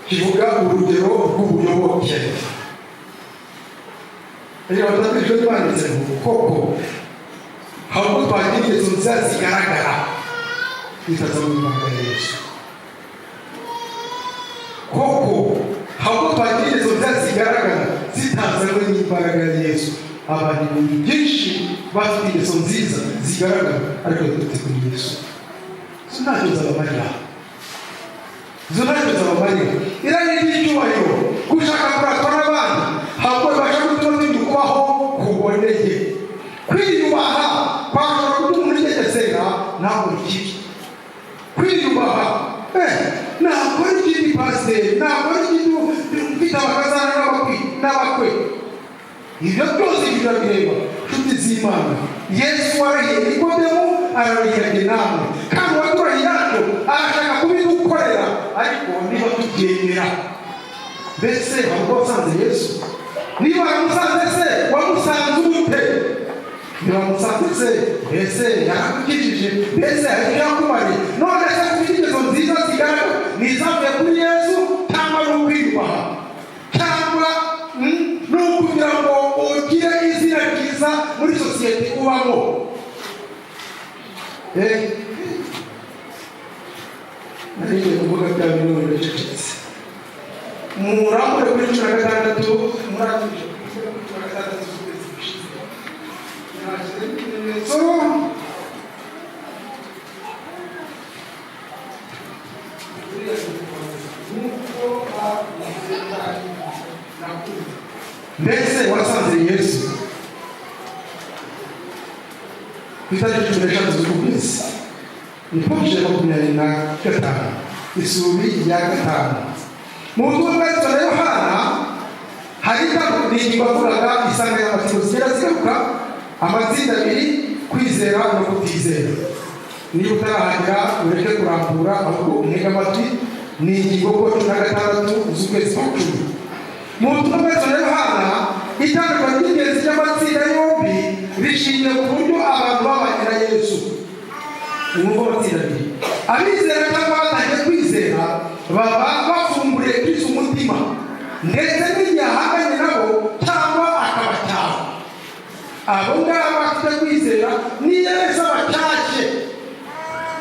kivuga urugero rw'ubuyoboke rero batatijwe banditse koko ahubwo twagira ingeso nziza zigaragara bitaza mu Imana ya Yesu koko ahubwo twagira ingeso nziza zigaragara zitazanywe n'imbaraga ya Yesu abantu byinshi bafite ingeso nziza zigaragara ariko dufite kuri Yesu ntacyo zabamarira irari ry'icyubahiro gushaka kuratwa n'abandi ahubwo bibasha gutuma tubaho kuboneye kwiyubaha kwashobora gutuma umuntu yigengesera ntabwo kibi kwiyubaha ntabwo ari ikindi pasiteri ntabwo ari ikindi ufite abakazana n'abakwe ibyo byose birabireba nshuti z'Imana Yesu warahiye Nikodemu ararihirage namwe kandi uwaturahiye yacu arashaka kubidukorera ariko niba tubyemera mbese waba wasanze Yesu niba waramusanze se wamusanze ute niba wamusanze se mbese yarakukijije mbese hari icyo yakumariye none se ufite ingeso nziza zigaragara ni izavuye kuri Yesu cyangwa ni ukwiyubaha cyangwa ni ukugira ngo ugire izina ryiza muri sosiyete ubamo nariye kuvuga bya bintu bicecetse murambure kuri 16 murangije kuri 16 z'ukwezi gushize nashyize ikimenyetso mbese wasanze Yesu itariki 15 z'ukwezi nipfuje 25 isuri ya 5 mu butumwa bwa Yohana hari ingingo avugaga isanga y'amatsiko zigera zigaruka amatsinda abiri kwizera no kutizera niba utarahagera ureke kurambura ahubwo umwega amatwi ni ingingo ko 16 z'ukwezi kwa 10 mu butumwa bwa Yohana itandukanye ry'ingenzi ry'amatsinda yombi rishingiye ku buryo abantu babanye na Yesu umwuga w'amatsinda abiri abizera cyangwa batangiye kwizera baba bafumburiye Kristo umutima ndetse n'inyahanganye nabo cyangwa akabacyaha abo ngabo bafite kwizera ni Yesu abacyashye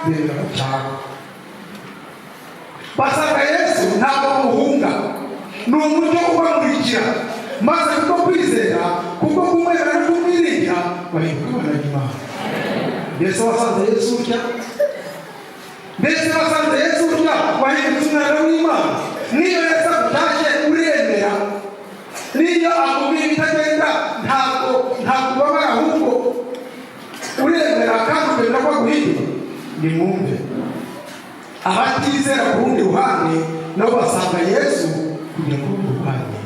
benda bacyaha basanga Yesu ntabwo bamuhunga ni umucyo ubamurikira maze kuko kwizera kuko kumwera no kumwiringira bahinduka abana b'Imana mbese wasanze Yesu utya mbese wasanze Yesu utya wahindutse umwana w'Imana niyo Yesu agutashye uremera niyo akubwira ibitagenda ntabwo ubabara ahubwo uremera kandi ukemera ko aguhindura nimwumve abatizera ku rundi ruhande nabo basanga Yesu kugira ngo bamurwanye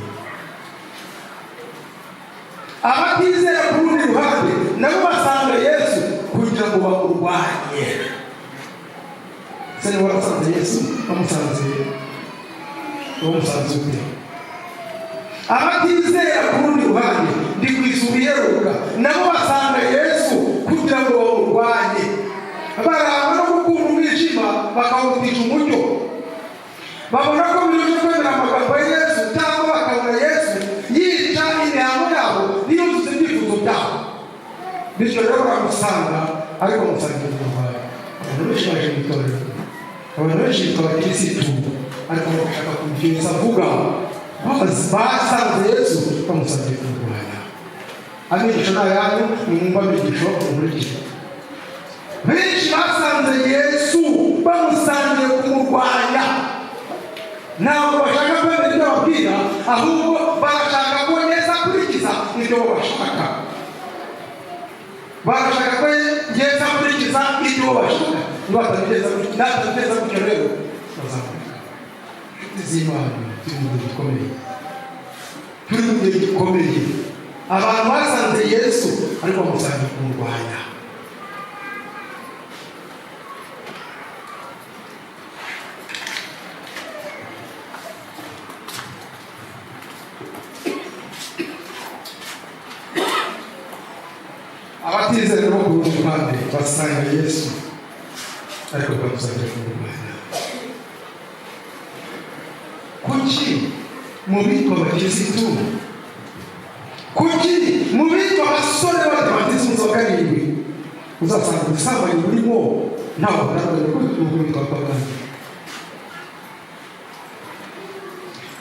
abatizera ku rundi ruhande nabo basanga Yesu kugira ngo se ni warasanze Yesu bamusanze ute? Abatizera ku rundi ruhande ndi kwisubiyeruka nabo basanga Yesu kugira ngo bamurwanye, barangwa no gukunda umwijima bakawutisha umucyo, babona ko birusha kwemera amagambo ya Yesu cyangwa bakabona Yesu yica imihango yabo niyuzuza ibyifuzo byabo. Bityo rero baramusanga ariko bamusangira umurwayi. Abantu benshi baje mu itorero, abantu benshi bitwa abakirisitu ariko bashaka kumviriza avuga, basanze Yesu bamusangiye kumurwanya. Amigisho ni ayanyu, nimwumva amigisho mumurikire. Benshi basanze Yesu bamusangiye kumurwanya, ntabwo bashaka kwemera ibyo babwira, ahubwo barashaka ko Yesu akurikiza ibyo bashaka. Barashaka ko Yesu akurikiza ibyo bashaka. Niba atabigeza gutyo rero bazamurika. Inshuti z'Imana, turi mu gihe gikomeye. Abantu basanze Yesu ariko bamusangiye kumurwanya. Abatizera no ku rundi ruhande basanga Yesu ariko bamusangiye kumurwanya. Kuki mu bitwa abakirisitu, kuki mu bitwa abasore b'abadivantisiti wa karindwi uzasanga ubusambanyi burimo ntawe bugaragara ko bitwa abapagani?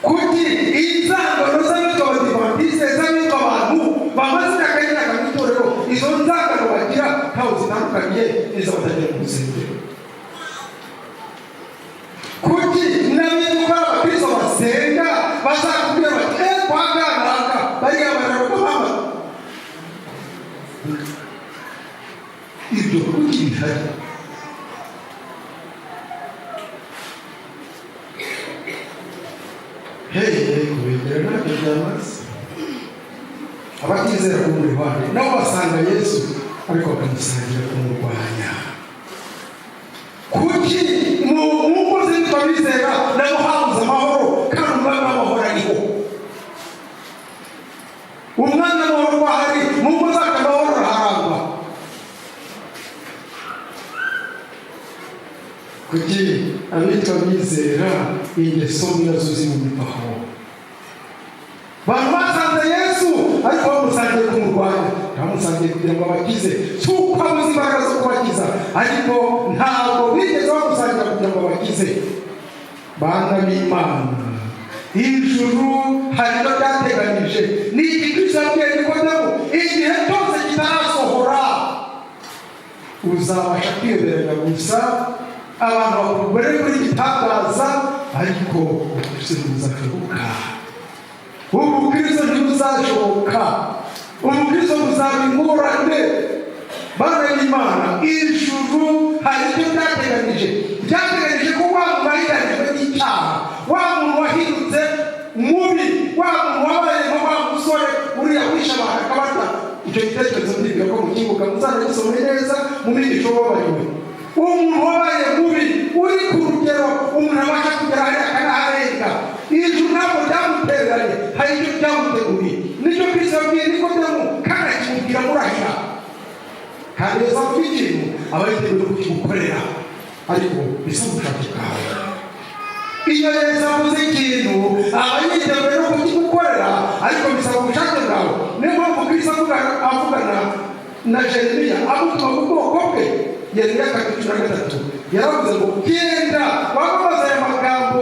Kuki inzangano z'abitwa abadivantisiti z'abitwa abantu bamaze imyaka y'imyaka mu itorero, izo nzangano bagira ntawe zitandukanye n'izo batagira mu rusengero? Kuki n'abitwa abakristo basenga bazakubwira bati kwa ganaka bariya barakomama? Ibyo kuki bihari? Kubegera ntabyo byamaze. Abatizera ku rundi ruhande nabo basanga Yesu ariko bakamusangira kumurwanya. Kuki mu ngo zitwa bizera nabo habuze amahoro kandi umwami w'amahoro ariho? Umwami w'amahoro ahari, mu ngo zacu amahoro araharangwa. Kuki abitwa bizera ingeso nazo zimubivaho? Abantu basanze Yesu ariko bamusangiye kumurwanya. Bamusangiye kugira ngo abakize, si uko abuze imbaraga zo kubakiza, ariko ntabwo bigeze bamusangira kugira ngo abakize. Bana b'Imana, ijuru hari icyo ryateganyije. Ni iki Kristo yabwiye Nikodemo, igihe cyose kitarasohora uzabasha kwiyoberanya gusa, abantu bakugore kuri gitangaza, ariko ubukristo ntibuzashoboka. Ubukristo ntibuzashoboka. Ubukristo buzaba ingorane. Bana b'Imana, ijuru hari icyo ryateganyije. Ryateganyije ko wa muntu wahiganijwe n'icyaha, wa muntu wahindutse mubi, wa muntu wabaye nka wa musore uriya wishe abantu akabata. Icyo gitekerezo ndibwira ko mukibuka muzanagisome neza mu migisho wabariwe. Umuntu wabaye mubi uri ku rugero umuntu abasha kugera hariya akanaharenga. Ijuru ntabwo ryamutereranye, hari icyo ryamuteguriye. Nicyo Kristo yabwiye Nikodemo kandi akimubwira murahira. Kandi Yesu avuga ikintu aba yiteguye kukigukorera, ariko bisaba ubushake bwawe. Iyo Yesu avuze ikintu aba yiteguye no kukigukorera, ariko bisaba ubushake bwawe. Niyo mpamvu Kristo avugana na Jeremiya amutuma mu bwoko bwe. Yeremiya 3:3 yaravuze ngo genda wamamaza aya magambo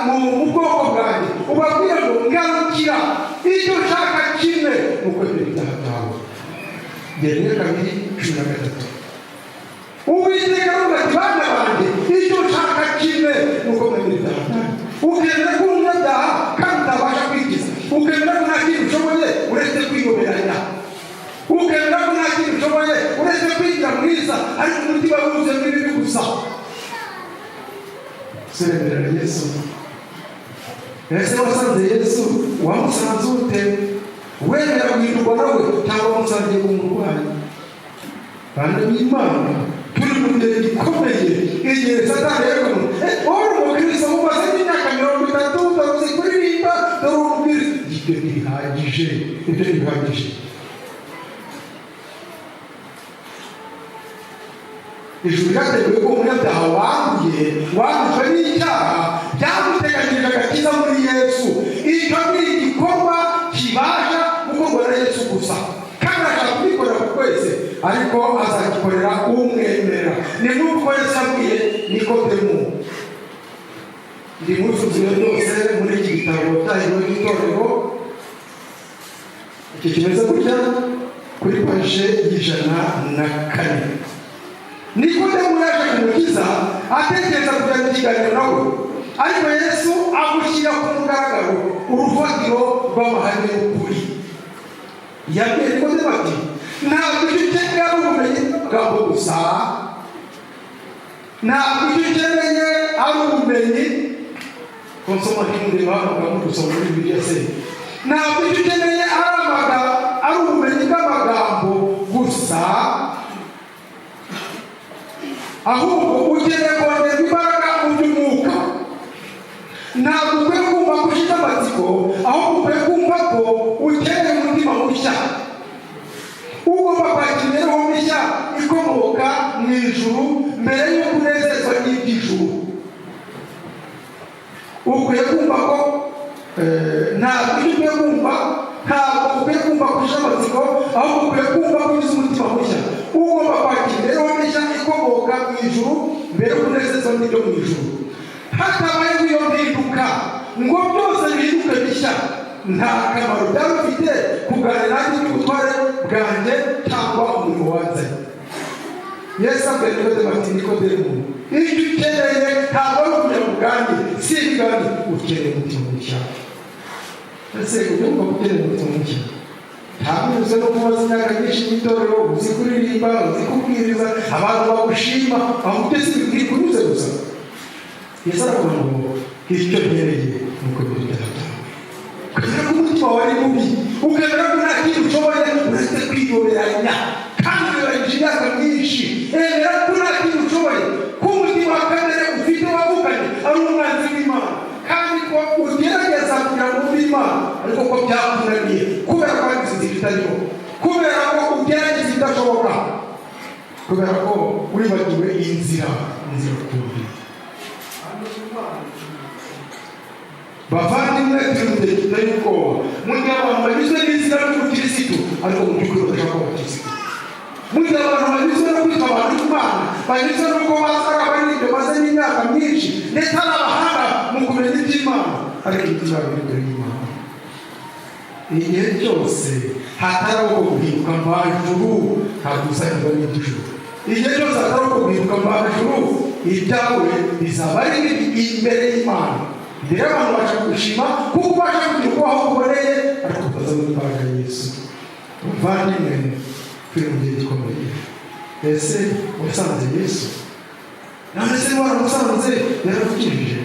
mu bwoko bwanjye, ubabwira ngo ngarukira, icyo ushaka kimwe ni ukwemera ibyaha byawe. Yeremiya 2:13 Uwiteka aravuga ati bana banjye, icyo ushaka kimwe ni ukwemera ibyaha byawe. Ukemera ko umunyabyaha kandi utabasha kwikiza, ukemera ko nta kintu ushoboye uretse kwiyoberanya, ukemera ko nta kintu ushoboye uretse kwigira mwiza, ariko umutima wuzuyemo ibibi gusa. Seremerera Yesu. Ese wasanze Yesu wamusanze ute? Wemera guhindurwa nawe cyangwa wamusangiye kumurwanya? Bana b'Imana, turi mu gihe gikomeye igihe satani yerekana wowe umukristo mumaze imyaka 30 utaruzi kuririmba dore umubwiriza ibyo ntibihagije ijuru ryateguye ko umunyabyaha wanduye wandujwe n'icyaha byamuteganyirije agakiza muri Yesu. Icyo ni igikorwa kibasha gukorwa na Yesu gusa, kandi ashaka kubikorera ku kwese, ariko azagikorera umwemerera. Ni nk'uko Yesu yabwiye Nikodemu. Ndi musuzume byose muri iki gitabo cyahindura itorero, iki kimeze gutya kuri paje y'104. Nikodemu yaje kumukiza atekereza kujya mu kiganiro nawe, ariko Yesu amushyira ku mugaragaro urufatiro rw'amahame y'ukuri. Yabwiye Nikodemu ati ntabwo icyo ukeneye ari ubumenyi bw'amagambo gusa, ntabwo icyo ukeneye ari ubumenyi konsoma n'umurimo w'amagambo dusoma muri Bibiliya se, ntabwo icyo ukeneye ari ubumenyi bw'amagambo gusa, ahubwo ukeneye kongerwa imbaraga mu by'umwuka. Ntabwo ukwiye kumva ko ufite amatsiko, ahubwo ukwiye kumva ko ukeneye umutima mushya. Ugomba kwakira imibereho mishya ikomoka mu ijuru mbere y'uko unezezwa n'iby'ijuru. Ukwiye kumva ko ntabwo ukwiye kumva ko ufite amatsiko, ahubwo ukwiye kumva ko ugize umutima mushya. Ugomba kwakira imibereho mishya ikomoka mu ijuru mbere y'uko unezezwa n'ibyo mu ijuru. Hatabayeho iyo mpinduka ngo byose bihinduke bishya, nta kamaro byaba bifite kuganira nanjye n'ubutware bwanjye cyangwa umurimo wanzanye. Yesu abwira Nikodemu ati Nikodemu, icyo ukeneye ntabwo ari ukujya mu bwanjye, si ibigani, ukeneye umutima mushya. Ese ugomba gukenera umutima mushya. Ntabwo uzi no kumaze imyaka myinshi mu itorero, uzi kuririmba, uzi kubwiriza, abantu bagushima, aho byose biri kunyuze gusa. Yesu aravuga ngo icyo nkeneye nuko bigaragara. Ukemera ko umutima wari mubi, ukemera ko nta kintu ushoboye, uretse kwiyoberanya kandi uyoberanyije imyaka myinshi. Emera ko nta kintu ushoboye, ko umutima wa kamere ufite wavukanye ari umwanzi w'Imana, kandi ko ugerageza kugira ngo wumve Imana ariko ko byakunaniye kubera ko wagize inzira itariho, kubera ko ugerageza idashoboka, kubera ko wibagiwe iyi nzira kumvira. Bavandimwe turi tutari ubwoba, mu gihe abantu banyuzwe n'izina ry'ubukirisitu ariko mu by'ukuri badashaka kuba abakirisitu. Mu gihe abantu banyuzwe no kwitwa abantu b'Imana, banyuzwe n'uko bazaga baririmbye maze n'imyaka myinshi ndetse ari abahanga mu kumenya iby'Imana, ariko imitima yabo iri kure y'Imana. Igihe cyose hataraho guhinduka mvajuru ntabwo uzahindura n'iby'ijuru. Igihe cyose hataraho guhinduka mvajuru, ibyawe bizaba ari imbere y'Imana. Rero abantu bashaka gushima kuko ubasha kugira uko aho uboneye, ariko ukazana imbaraga ya Yesu. Muvandimwe turi mu gihe gikomeye. Ese wasanze Yesu? None se waramusanze yarakukijije?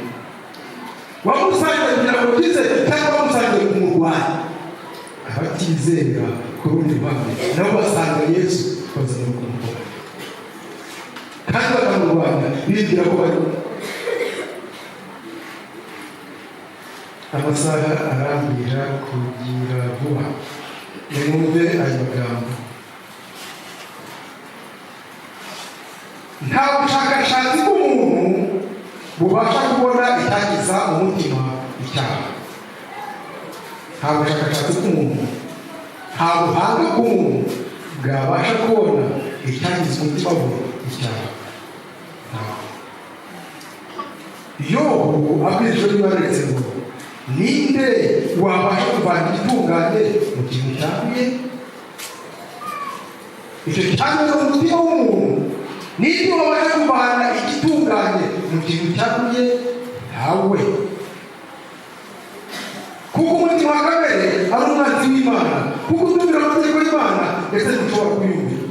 Wamusanze kugira ngo ukize cyangwa wamusanze kumurwanya? Abatizera ku rundi ruhande nabo basanga Yesu bazana kumurwanya, kandi bakamurwanya bibwira ko bari amasaha arambwira kugira vuba. Nimwumve aya magambo. Nta bushakashatsi bw'umuntu bubasha kubona icyagiza umutima icyaha. Nta bushakashatsi bw'umuntu, nta buhanga bw'umuntu bwabasha kubona icyagiza umutima we icyaha. Yobu abwirijwe n'ibaretse ngo ninde wabasha kuvana igitunganye mu kintu cyanduye? Icyo cyanduye mu mutima w'umuntu. Ninde wabasha kuvana igitunganye mu kintu cyanduye? Ntawe. Kuko umutima wa kamere ari umwanzi w'Imana, kuko utumvira amategeko y'Imana ndetse ntushobora kuyumvira.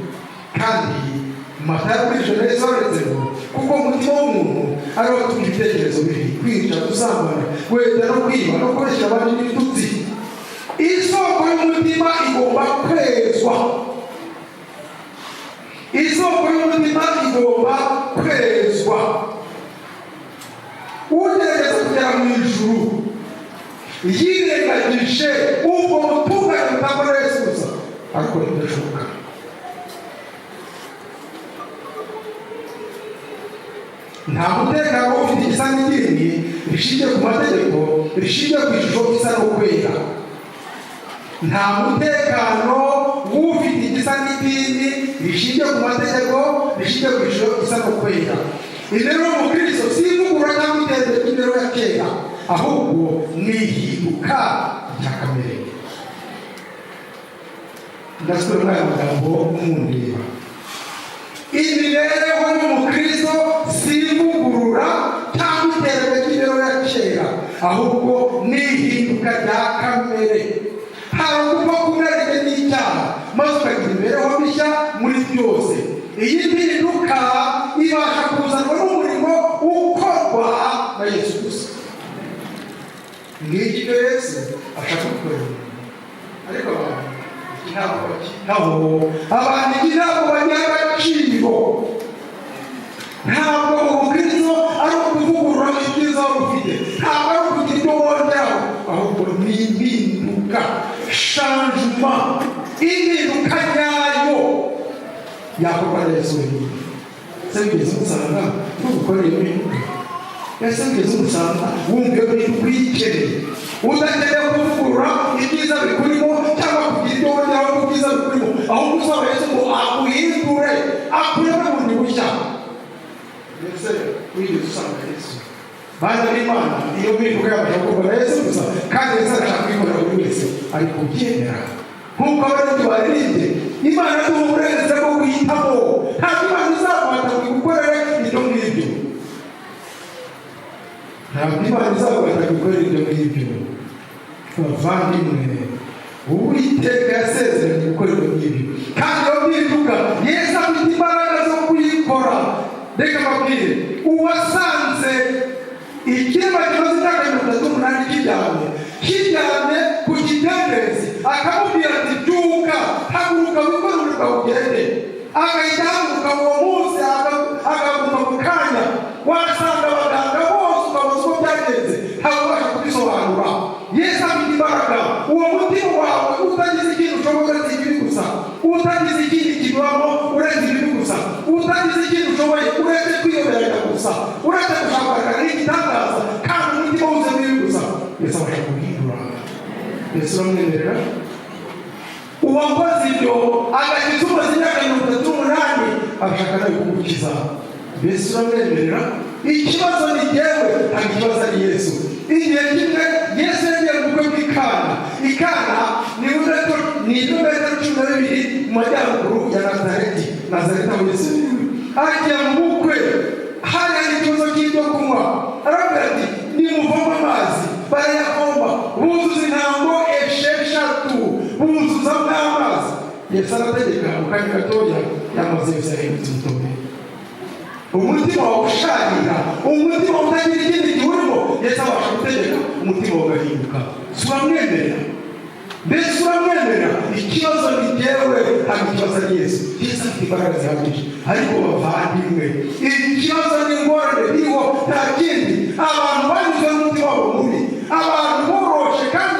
Kandi Matayo abwirijwe neza baretse ngo kuko umutima w'umuntu ariwo utuma ibitekerezo bibi, kwica, gusambana, kwenda no kwiba no kubeshyera abandi n'ibitutsi. Isoko y'umutima igomba kwezwa. isoko y'umutima igomba kwezwa. Ugerageza kugera mu ijuru yirengagije ubwo butungane butakora Yesu gusa, ariko bidashoboka. Nta mutekano ufite igisa n'ikindi rishingiye ku mategeko, rishingiye ku ishusho isa no kwera. Nta mutekano ufite igisa n'ikindi rishingiye ku mategeko, rishingiye ku ishusho isa no kwera. Rero mu Kristo si ivugurura cyangwa iterambere ry'imibereho ya kera, ahubwo ni ihinduka rya kamere. Ndasubira muri aya magambo mundeba. Imibereho y'umukristo si ivugurura cyangwa iterambere ry'imibereho ya kera, ahubwo ni ihinduka rya kamere. Hari ugupfa kumwereke n'icyaha maze ukagira imibereho mishya muri byose. Iyi mpinduka ibasha kuzanwa n'umurimo ukorwa na Yesu gusa. Ngiki Yesu ashaka gukora. Ariko abantu ntabwo bagira agaciro. Ntabwo ubukristo ari ukuvugurura ibyiza ufite, ntabwo ari ukugira ibyo wongeraho, ahubwo ni impinduka, changement, impinduka nyayo yakorwa na Yesu wenyine. Ese wigeze umusanga ntugukoreye impinduka? Ese wigeze umusanga wumva iyo mpinduka uyikeneye, udakeneye kuvugurura ibyiza bikurimo cyangwa kugira ibyo wongeraho ku byiza bikurimo, ahubwo usaba Yesu ngo aguhindure, akureme bundi bushya. Ese wigeze usanga Yesu? Bana b'Imana, iyo mpinduka yabasha gukorwa na Yesu gusa, kandi Yesu arashaka kuyikorera buri wese, ari kubyemera. Nk'uko abaririmbyi baririmbye, Imana iduha uburenganzira bwo guhitamo. Ntabwo Imana izaguhata ngo igukorere ibyo ngibyo. Ntabwo Imana izaguhata ngo igukorere ibyo ngibyo. Bavandimwe, Uwiteka yasezeranye gukora ibyo ngibyo, kandi iyo mpinduka Yesu afite imbaraga zo kuyikora. Reka mbabwire, uwasanze ikirema kimaze imyaka 38 kiryamye ku kidendezi, akamubwira ati byuka, haguruka wikore umurimo ugende, agahita ahaguruka uwo munsi agahaguruka mu kanya, wasanga abaganga bose ukabaza uko byagenze ntabwo ubasha kubisobanura. Yesu afite imbaraga. Uwo mutima wawe utagize ikintu ushobora uretse ibi gusa, utagize ikindi kibamo uretse ibi gusa, utagize ikintu ushoboye uretse kwiyoberanya gusa, uretse gushaka n'igitangaza kandi umutima wuzemo ibi gusa, Yesu abasha guhindura. Yesu aramwemerera. Uwakoze ibyo agakiza umaze imyaka 38 abashaka nawe kumukiza. Yesu aramwemerera. Ikibazo ni jyewe, ntabwo ikibazo ari Yesu. Igihe kimwe Yesu yagiye mu bukwe bw'Ikana. Ikana ni ibirometero 12 mu majyaruguru ya Nazareti. Nazareti aho Yesu agiye mu bukwe, hari ikibazo cy'ibyo kunywa. Aravuga ati nimuvoma amazi, barayavoma, buzuza intango 6, buzuzamo amazi. Yesu arategeka mu kanya gatoya yamaze yose yahindutse umutobe. Umutima wawe usharira, umutima utagira ikindi gihugu, Yesu abasha gutegeka umutima ugahinduka. Turamwemerera. Mbese uramwemerera. Ikibazo ni jyewe, ntabwo ikibazo ari Yesu. Yesu afite imbaraga zihagije. Ariko bavandimwe, ikibazo n'ingorane biriho nta kindi. Abantu banyuze n'umutima wabo mubi, abantu boroshe kandi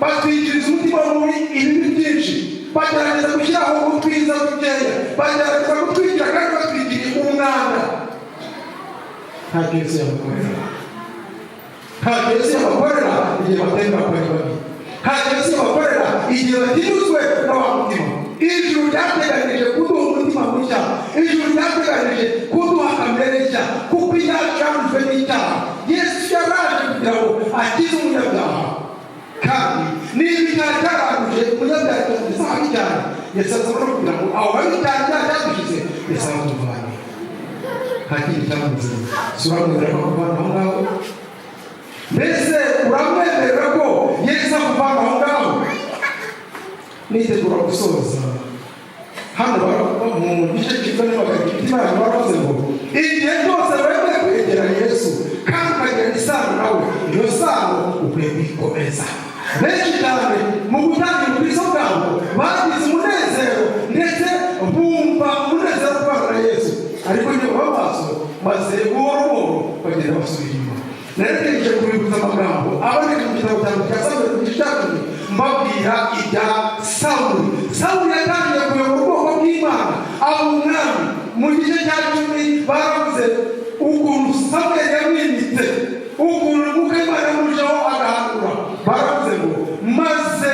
batwikiriza umutima mubi ibibi byinshi, bagerageza gushyiraho ubutwiza bukeya, bagerageza gutwikira kandi batwikiriye umwanda. Ntabwo Yesu yabakorera. Ntabwo Yesu yabakorera igihe batemba kuri babi. Ntabwo Yesu yabakorera igihe batinuzwe na wa mutima. Ijuru ryateganije kuduha umutima mushya, ijuru ryateganije kuduha kamere nshya, kuko icyacurujwe n'icyaha. Yesu yaraje kugira ngo akize umunyabyaha, kandi niba icyaha cyaranguje umunyabyaha kigeze habi cyane, Yesu azabona kugira ngo aho hari icyaha cyadushyize Yesu aramuvanye. Nta kindi cyamuze. Uramwemerera ko akuvana aho ngaho? Mbese uramwemerera ko Yesu akuvana aho ngaho? Nitegura gusoza hano mu gice cyitwa n'abagabo Imana baravuze ngo igihe cyose wemeye kwegera Yesu kandi ukagira isano nawe, iyo sano ukwiye kuyikomeza. Benshi cyane mu gutangira ubwiza bwabo bagize umunezero ndetse bumva ariko niba bamaso maze buhoro buhoro bagenda basubira inyuma. Narekeje kubibutsa amagambo aboneka mu gitabo cya Samweli mu gice cya 10 mbabwira ibya Sawuli. Sawuli yatangiye kuyobora ubwoko bw'Imana aba umwami. Mu gice cya 10 baravuze ukuntu Samweli yamwimitse, ukuntu Mwuka w'Imana yamujaho agahanura. Baravuze ngo maze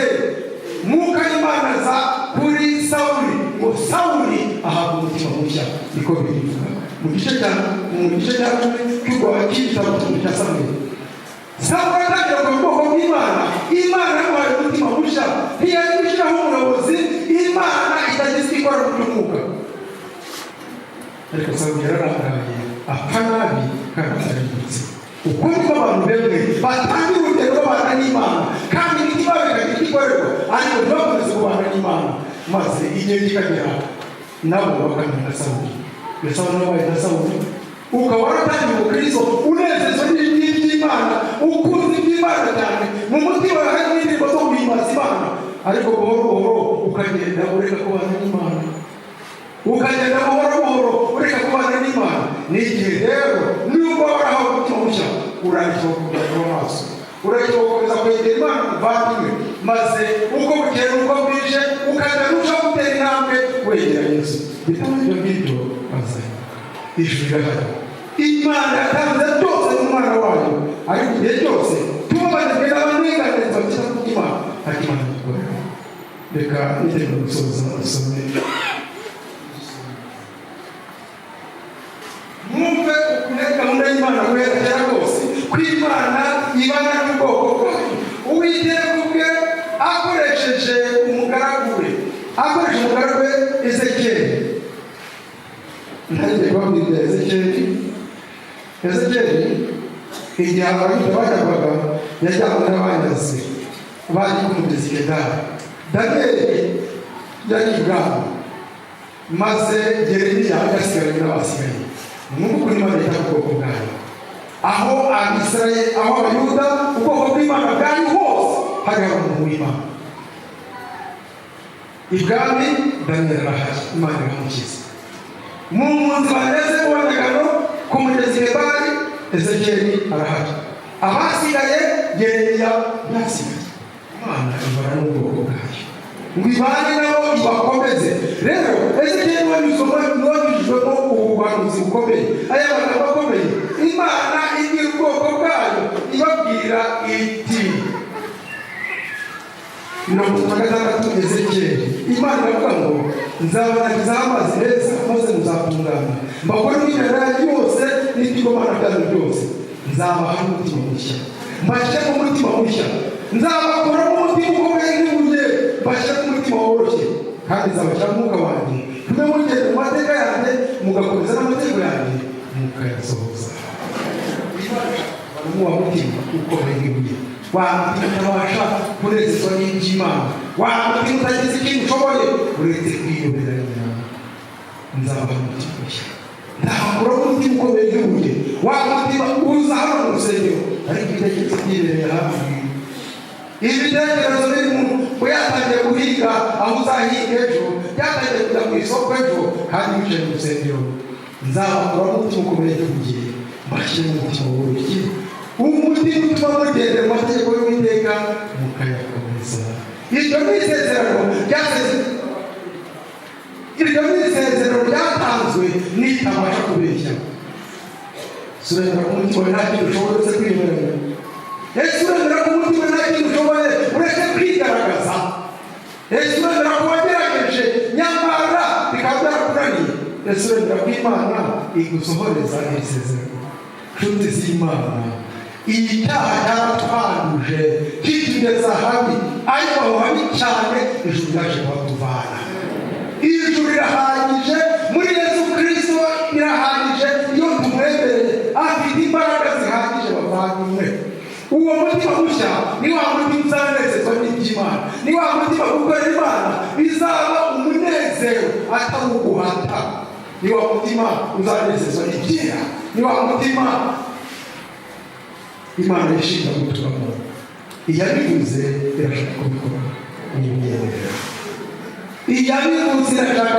Mwuka w'Imana aza kuri Sawuli, ngo Sawuli ahabwa umutima mushya. Niko bivuga mu gice cya 10 cy'igitabo cya Samweli. Sawuli atangira ku bwoko bw'Imana, Imana yamuhaye umutima mushya. Ntiyari gushyiraho umuyobozi Imana itagize ikora mu by'umwuka. Ariko Sawuli yararangaye apfa nabi kandi atarindutse. Uko niko abantu bemwe batangira urugendo rw'abana n'Imana, kandi imitima bikagira igikorerwa, ariko ntibakomeze kubana n'Imana. Maze igihe kikagera nabo bakamenya Sawuli. Mbese abantu babaye na Sawuli, ukaba waratangiye umukristo unezezwa n'ijwi ry'Imana, ukunze iby'Imana cyane, mu mutima wawe harimo indirimbo zo guhimbaza Imana, ariko buhoro buhoro ukagenda ureka kubana n'Imana, ukagenda buhoro buhoro ureka kubana n'Imana. Ni igihe rero nubwo warahawe umutima mushya urangije kugarura amaso, urangije gukomeza kwegera Imana muvandimwe, maze uko bukeye uko bwije ukagenda urushaho gutera intambwe wegera Yesu. Bituma ibyo ngibyo maze ijuru rirahari. Imana yatanze byose n'umwana wayo, ariko igihe cyose tubabajwe n'abanenganeza bakira ku Imana ariko Imana idukorera. Reka nitegura gusoza dusome. Mwumve ukuntu gahunda y'Imana guhera kera kose ko Imana ibana n'ubwoko bwayo. Uwiteka ubwe akoresheje umugaragu we Ezekiyeli. Ntangiye kubabwira Ezekiyeli igihe abayuda bajyaga yajyanywe n'abanyazi bari ku mugezi Kedari. Daniyeli yari ibwami, maze Yeremiya agasigaranye n'abasigaye. Mwumve ukuntu Imana yita ku bwoko bwayo. Aho Abisirayeli, aho Abayuda ubwoko bw'Imana bwari hose hari umuntu w'Imana. Ibwami Daniyeli arahari, Imana iramukiza. Mu mpunzi bageze ku banyagano ku mugezi Kedari, Ezekiyeli arahari. Abasigaye Yeremiya yasigaye. Imana ibana n'ubwoko bwayo ngo ibane nabo ibakomeze. Rero Ezekiyeli wanyuzwemo ubuhanuzi bukomeye, aya magambo akomeye. Imana ibwira ubwoko bwayo ibabwira iti, 66 Ezekiyeli, Imana iravuga ngo nzabanagizaho amazi meza maze muzatungana, mbakore n'imyenda yose n'ibigomana byanyu byose. Nzabaha umutima mushya, mbashyiremo umutima mushya. Nzabakuramo umutima ukomeye nk'ibuye, mbashyiremo umutima woroshye, kandi nzabashyiramo umwuka wanjye, tume mugenda mu mateka yanjye, mugakomeza n'amategeko yanjye mukayasohoza. Umuwa mutima ukomeye nk'ibuye, wa mutima utabasha kunezezwa n'iby'Imana, wa mutima utagize ikintu ushoboye uretse kwiyobera Imana. Nzabaha umutima mushya, nzabakuramo umutima ukomeye nk'ibuye, wa mutima uza hano mu rusengero ariko ibitekerezo byibereye hafi. Ibitekerezo biri mu yatangiye guhiga aho uzahiga ejo, yatangiye kujya mu isoko ejo, kandi wicaye mu rusengero. Nzabakuramo umutima ukomeye nk'ibuye, mbashyire mu mutima woroshye, umutima utuma mugenda mu mategeko y'Uwiteka mukayakomeza. Iryo ni isezerano ryatanzwe nitabasha kubeshya. Surengera ku mutima nta kintu ushoboye uretse kwiyemerera. Surengera ku mutima nta kintu ushoboye uretse kwigaragaza. Surengera ku wagerageje nyamara bikaba byarakunaniye. Surengera ku Imana igusohoreza isezerano. Nshuti z'Imana, icyaha cyaratwanduje kitugeza habi, ariko aho habi cyane ijuru ryaje kuhatuvana. Ijuru rirahagije muri Yesu Kristo, irahagije iyo tumwemereye, afite imbaraga zihagije bavandimwe. Uwo mutima mushya ni wa mutima uzanezezwa n'iby'Imana, ni wa mutima gukorera Imana bizaba umunezero atari uguhata, ni wa mutima uzanezezwa n'ibyera, ni wa mutima Imana yishimira guturamo. Iyabivuze irashaka kubikora, ni imyemerera. Iyabivuze irashaka